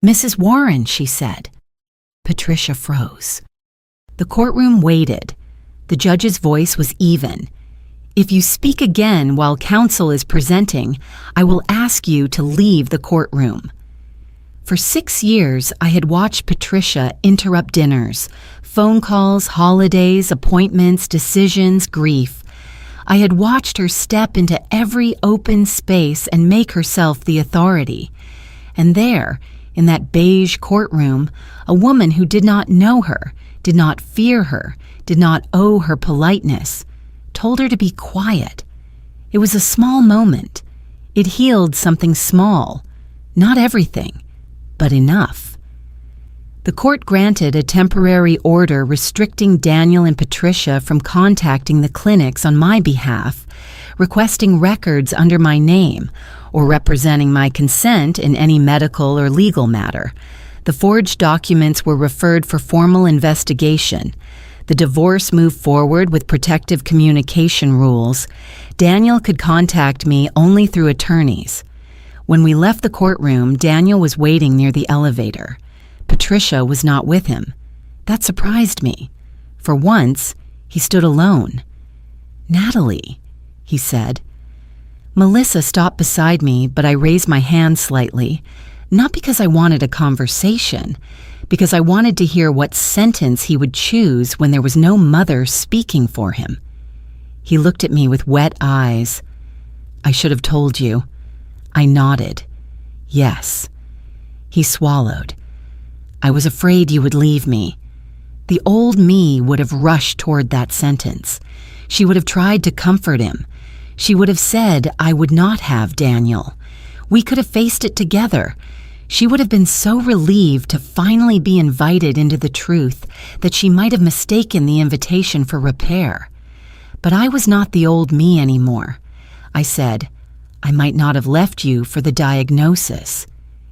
"Mrs. Warren," she said. Patricia froze. The courtroom waited. The judge's voice was even. "If you speak again while counsel is presenting, I will ask you to leave the courtroom." For 6 years, I had watched Patricia interrupt dinners, phone calls, holidays, appointments, decisions, grief. I had watched her step into every open space and make herself the authority. And there, in that beige courtroom, a woman who did not know her, did not fear her, did not owe her politeness, told her to be quiet. It was a small moment. It healed something small. Not everything, but enough. The court granted a temporary order restricting Daniel and Patricia from contacting the clinics on my behalf, requesting records under my name, or representing my consent in any medical or legal matter. The forged documents were referred for formal investigation. The divorce moved forward with protective communication rules. Daniel could contact me only through attorneys. When we left the courtroom, Daniel was waiting near the elevator. Patricia was not with him. That surprised me. For once, he stood alone. "Natalie," he said. Melissa stopped beside me, but I raised my hand slightly, not because I wanted a conversation, because I wanted to hear what sentence he would choose when there was no mother speaking for him. He looked at me with wet eyes. "I should have told you." I nodded. "Yes." He swallowed. "I was afraid you would leave me." The old me would have rushed toward that sentence. She would have tried to comfort him. She would have said, "I would not have Daniel." We could have faced it together. She would have been so relieved to finally be invited into the truth that she might have mistaken the invitation for repair. But I was not the old me anymore. I said, "I might not have left you for the diagnosis."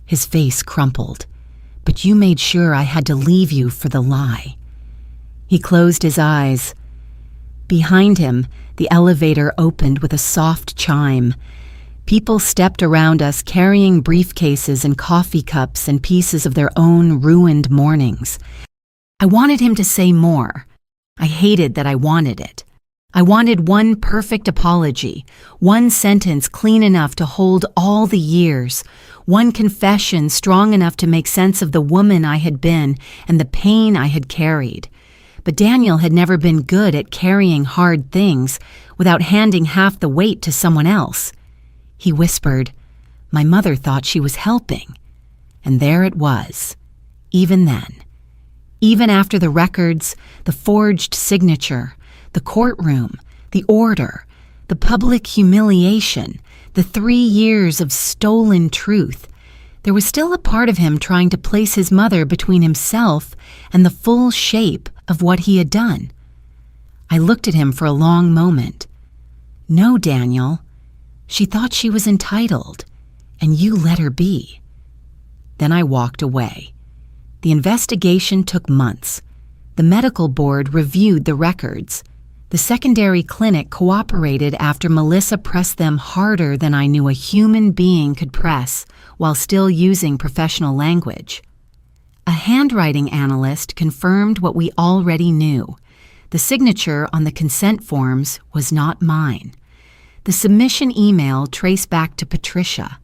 His face crumpled. "But you made sure I had to leave you for the lie." He closed his eyes. Behind him, the elevator opened with a soft chime. People stepped around us carrying briefcases and coffee cups and pieces of their own ruined mornings. I wanted him to say more. I hated that I wanted it. I wanted one perfect apology, one sentence clean enough to hold all the years, one confession strong enough to make sense of the woman I had been and the pain I had carried. But Daniel had never been good at carrying hard things without handing half the weight to someone else. He whispered, "My mother thought she was helping." And there it was, even then. Even after the records, the forged signature, the courtroom, the order, the public humiliation, the 3 years of stolen truth, there was still a part of him trying to place his mother between himself and the full shape of what he had done. I looked at him for a long moment. "No, Daniel. She thought she was entitled, and you let her be." Then I walked away. The investigation took months. The medical board reviewed the records. The secondary clinic cooperated after Melissa pressed them harder than I knew a human being could press while still using professional language. A handwriting analyst confirmed what we already knew. The signature on the consent forms was not mine. The submission email traced back to Patricia.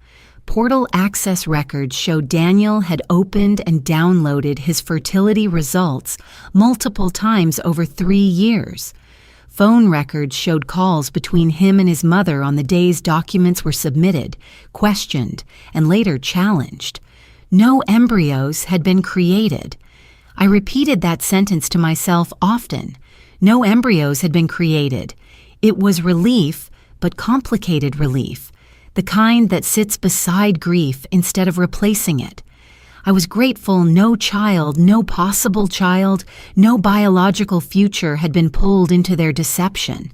Portal access records showed Daniel had opened and downloaded his fertility results multiple times over 3 years. Phone records showed calls between him and his mother on the days documents were submitted, questioned, and later challenged. No embryos had been created. I repeated that sentence to myself often. No embryos had been created. It was relief, but complicated relief, the kind that sits beside grief instead of replacing it. I was grateful no child, no possible child, no biological future had been pulled into their deception.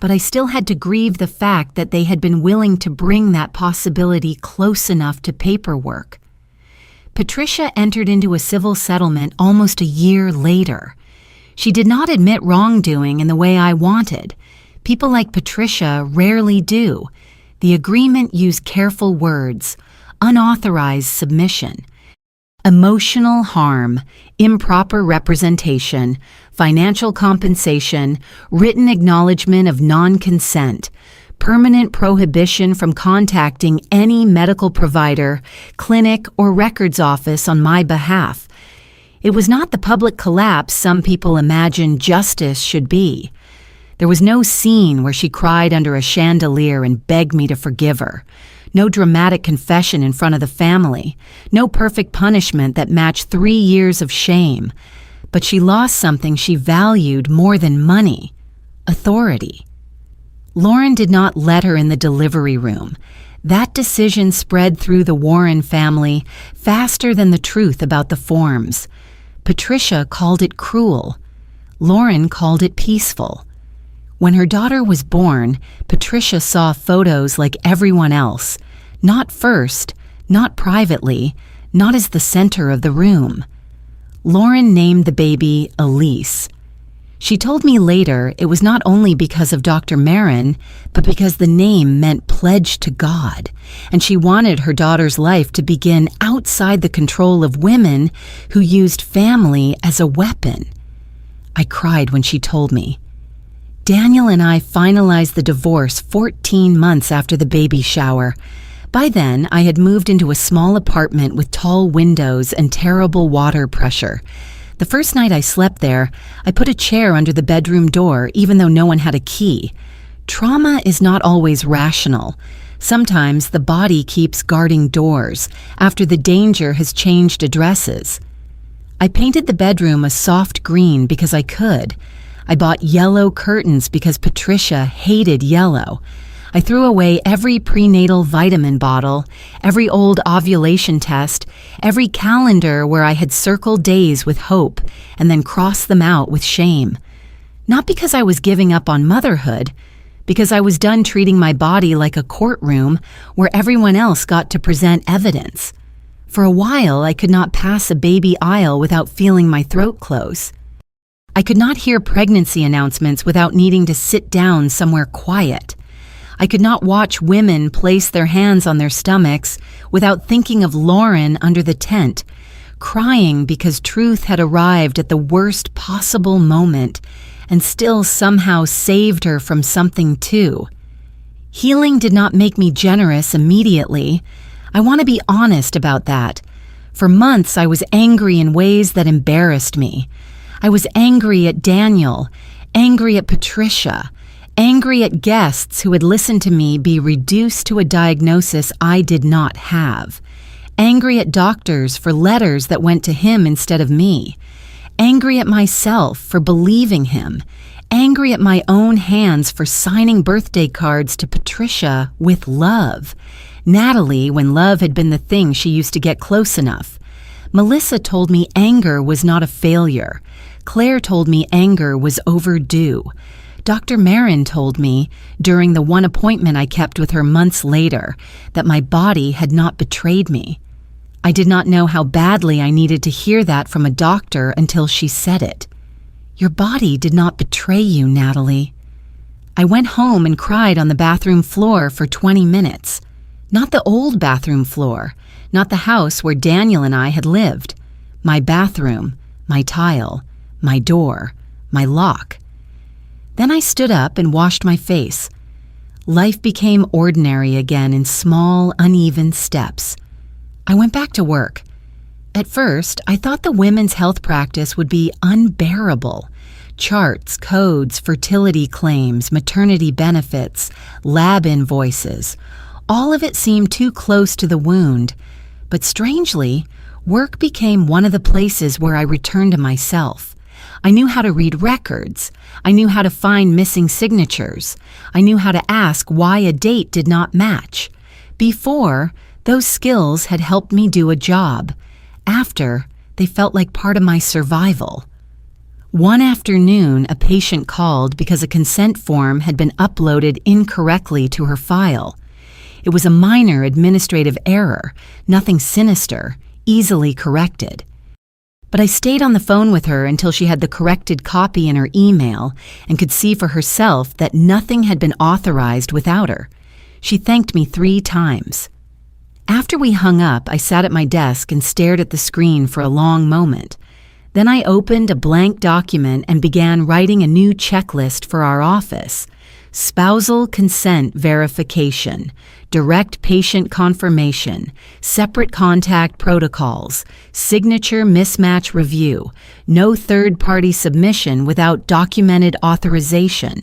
But I still had to grieve the fact that they had been willing to bring that possibility close enough to paperwork. Patricia entered into a civil settlement almost a year later. She did not admit wrongdoing in the way I wanted. People like Patricia rarely do. The agreement used careful words, unauthorized submission, emotional harm, improper representation, financial compensation, written acknowledgement of non-consent, permanent prohibition from contacting any medical provider, clinic, or records office on my behalf. It was not the public collapse some people imagine justice should be. There was no scene where she cried under a chandelier and begged me to forgive her. No dramatic confession in front of the family. No perfect punishment that matched 3 years of shame. But she lost something she valued more than money: authority. Lauren did not let her in the delivery room. That decision spread through the Warren family faster than the truth about the forms. Patricia called it cruel. Lauren called it peaceful. When her daughter was born, Patricia saw photos like everyone else, not first, not privately, not as the center of the room. Lauren named the baby Elise. She told me later it was not only because of Dr. Barren, but because the name meant pledge to God, and she wanted her daughter's life to begin outside the control of women who used family as a weapon. I cried when she told me. Daniel and I finalized the divorce 14 months after the baby shower. By then, I had moved into a small apartment with tall windows and terrible water pressure. The first night I slept there, I put a chair under the bedroom door, even though no one had a key. Trauma is not always rational. Sometimes the body keeps guarding doors after the danger has changed addresses. I painted the bedroom a soft green because I could. I bought yellow curtains because Patricia hated yellow. I threw away every prenatal vitamin bottle, every old ovulation test, every calendar where I had circled days with hope and then crossed them out with shame. Not because I was giving up on motherhood, because I was done treating my body like a courtroom where everyone else got to present evidence. For a while, I could not pass a baby aisle without feeling my throat close. I could not hear pregnancy announcements without needing to sit down somewhere quiet. I could not watch women place their hands on their stomachs without thinking of Lauren under the tent, crying because truth had arrived at the worst possible moment and still somehow saved her from something too. Healing did not make me generous immediately. I want to be honest about that. For months, I was angry in ways that embarrassed me. I was angry at Daniel, angry at Patricia, angry at guests who had listened to me be reduced to a diagnosis I did not have, angry at doctors for letters that went to him instead of me, angry at myself for believing him, angry at my own hands for signing birthday cards to Patricia with love, Natalie when love had been the thing she used to get close enough. Melissa told me anger was not a failure. Claire told me anger was overdue. Dr. Barren told me, during the one appointment I kept with her months later, that my body had not betrayed me. I did not know how badly I needed to hear that from a doctor until she said it. Your body did not betray you, Natalie. I went home and cried on the bathroom floor for 20 minutes. Not the old bathroom floor, not the house where Daniel and I had lived. My bathroom, my tile, my door, my lock, Then I stood up and washed my face. Life became ordinary again in small, uneven steps. I went back to work. At first, I thought the women's health practice would be unbearable. Charts, codes, fertility claims, maternity benefits, lab invoices. All of it seemed too close to the wound. But strangely, work became one of the places where I returned to myself. I knew how to read records. I knew how to find missing signatures. I knew how to ask why a date did not match. Before, those skills had helped me do a job. After, they felt like part of my survival. One afternoon, a patient called because a consent form had been uploaded incorrectly to her file. It was a minor administrative error, nothing sinister, easily corrected. But I stayed on the phone with her until she had the corrected copy in her email and could see for herself that nothing had been authorized without her. She thanked me 3 times. After we hung up, I sat at my desk and stared at the screen for a long moment. Then I opened a blank document and began writing a new checklist for our office. Spousal consent verification, direct patient confirmation, separate contact protocols, signature mismatch review, no third-party submission without documented authorization.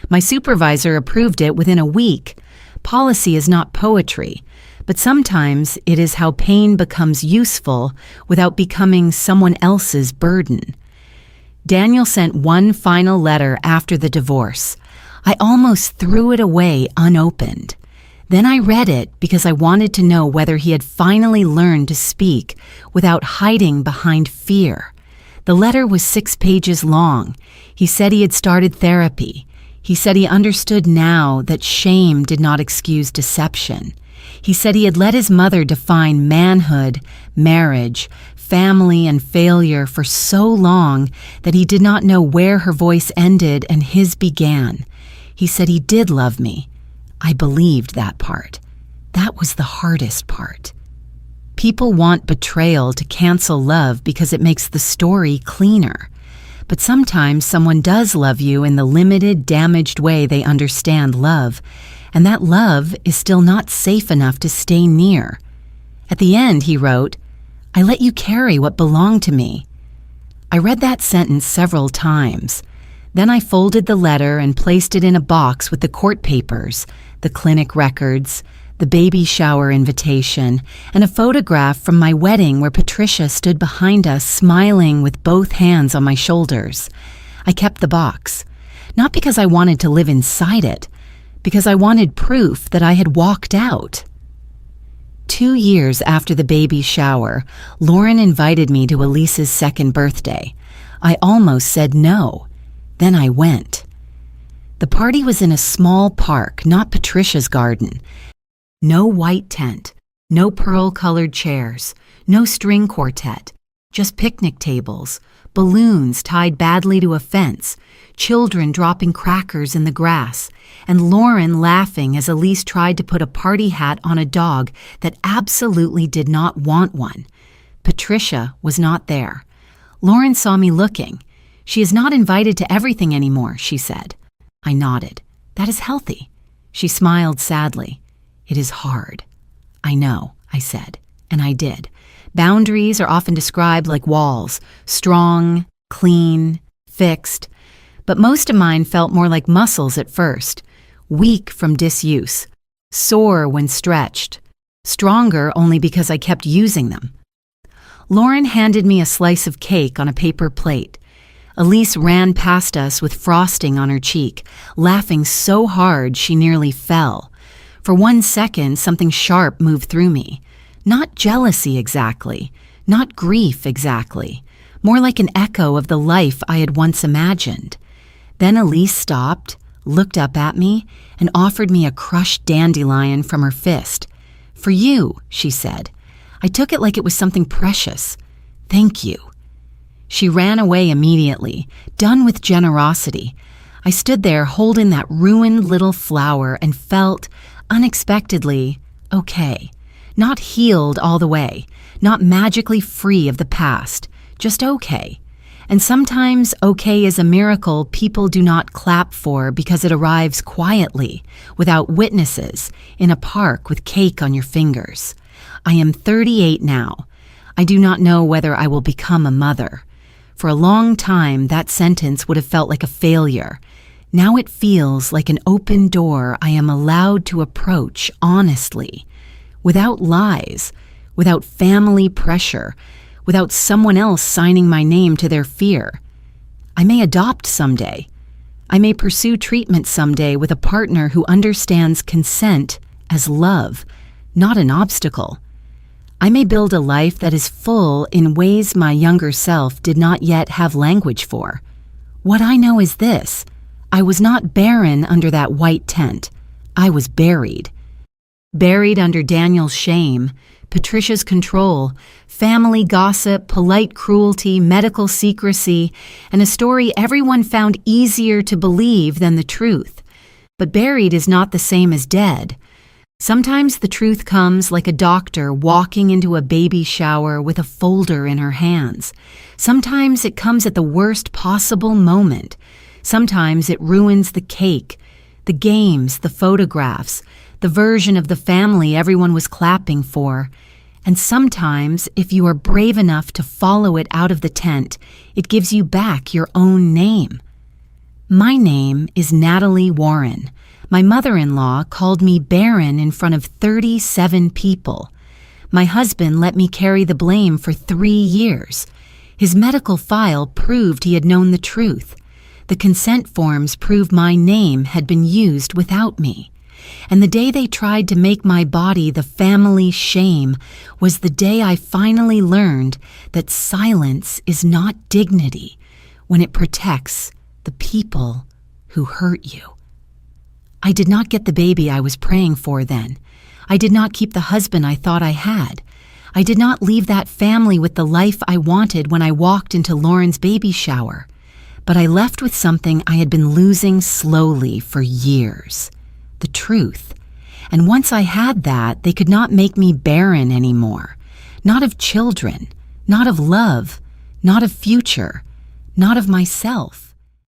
My supervisor approved it within a week. Policy is not poetry, but sometimes it is how pain becomes useful without becoming someone else's burden. Daniel sent one final letter after the divorce. I almost threw it away unopened. Then I read it because I wanted to know whether he had finally learned to speak without hiding behind fear. The letter was 6 pages long. He said he had started therapy. He said he understood now that shame did not excuse deception. He said he had let his mother define manhood, marriage, family, and failure for so long that he did not know where her voice ended and his began. He said he did love me. I believed that part. That was the hardest part. People want betrayal to cancel love because it makes the story cleaner. But sometimes someone does love you in the limited, damaged way they understand love, and that love is still not safe enough to stay near. At the end, he wrote, "I let you carry what belonged to me." I read that sentence several times. Then I folded the letter and placed it in a box with the court papers, the clinic records, the baby shower invitation, and a photograph from my wedding where Patricia stood behind us smiling with both hands on my shoulders. I kept the box, not because I wanted to live inside it, because I wanted proof that I had walked out. 2 years after the baby shower, Lauren invited me to Elise's 2nd birthday. I almost said no. Then I went. The party was in a small park, not Patricia's garden. No white tent, no pearl-colored chairs, no string quartet, just picnic tables, balloons tied badly to a fence, children dropping crackers in the grass, and Lauren laughing as Elise tried to put a party hat on a dog that absolutely did not want one. Patricia was not there. Lauren saw me looking. "She is not invited to everything anymore," she said. I nodded. "That is healthy." She smiled sadly. "It is hard." "I know," I said, and I did. Boundaries are often described like walls, strong, clean, fixed, but most of mine felt more like muscles at first, weak from disuse, sore when stretched, stronger only because I kept using them. Lauren handed me a slice of cake on a paper plate. Elise ran past us with frosting on her cheek, laughing so hard she nearly fell. For 1 second, something sharp moved through me. Not jealousy exactly, not grief exactly, more like an echo of the life I had once imagined. Then Elise stopped, looked up at me, and offered me a crushed dandelion from her fist. "For you," she said. I took it like it was something precious. "Thank you." She ran away immediately, done with generosity. I stood there holding that ruined little flower and felt, unexpectedly, okay. Not healed all the way, not magically free of the past, just okay. And sometimes okay is a miracle people do not clap for because it arrives quietly, without witnesses, in a park with cake on your fingers. I am 38 now. I do not know whether I will become a mother. For a long time, that sentence would have felt like a failure. Now it feels like an open door I am allowed to approach honestly, without lies, without family pressure, without someone else signing my name to their fear. I may adopt someday. I may pursue treatment someday with a partner who understands consent as love, not an obstacle. I may build a life that is full in ways my younger self did not yet have language for. What I know is this: I was not barren under that white tent. I was buried. Buried under Daniel's shame, Patricia's control, family gossip, polite cruelty, medical secrecy, and a story everyone found easier to believe than the truth. But buried is not the same as dead. Sometimes the truth comes like a doctor walking into a baby shower with a folder in her hands. Sometimes it comes at the worst possible moment. Sometimes it ruins the cake, the games, the photographs, the version of the family everyone was clapping for. And sometimes, if you are brave enough to follow it out of the tent, it gives you back your own name. My name is Natalie Warren. My mother-in-law called me Barren in front of 37 people. My husband let me carry the blame for 3 years. His medical file proved he had known the truth. The consent forms proved my name had been used without me. And the day they tried to make my body the family shame was the day I finally learned that silence is not dignity when it protects the people who hurt you. I did not get the baby I was praying for then. I did not keep the husband I thought I had. I did not leave that family with the life I wanted when I walked into Lauren's baby shower. But I left with something I had been losing slowly for years: the truth. And once I had that, they could not make me barren anymore. Not of children, not of love, not of future, not of myself.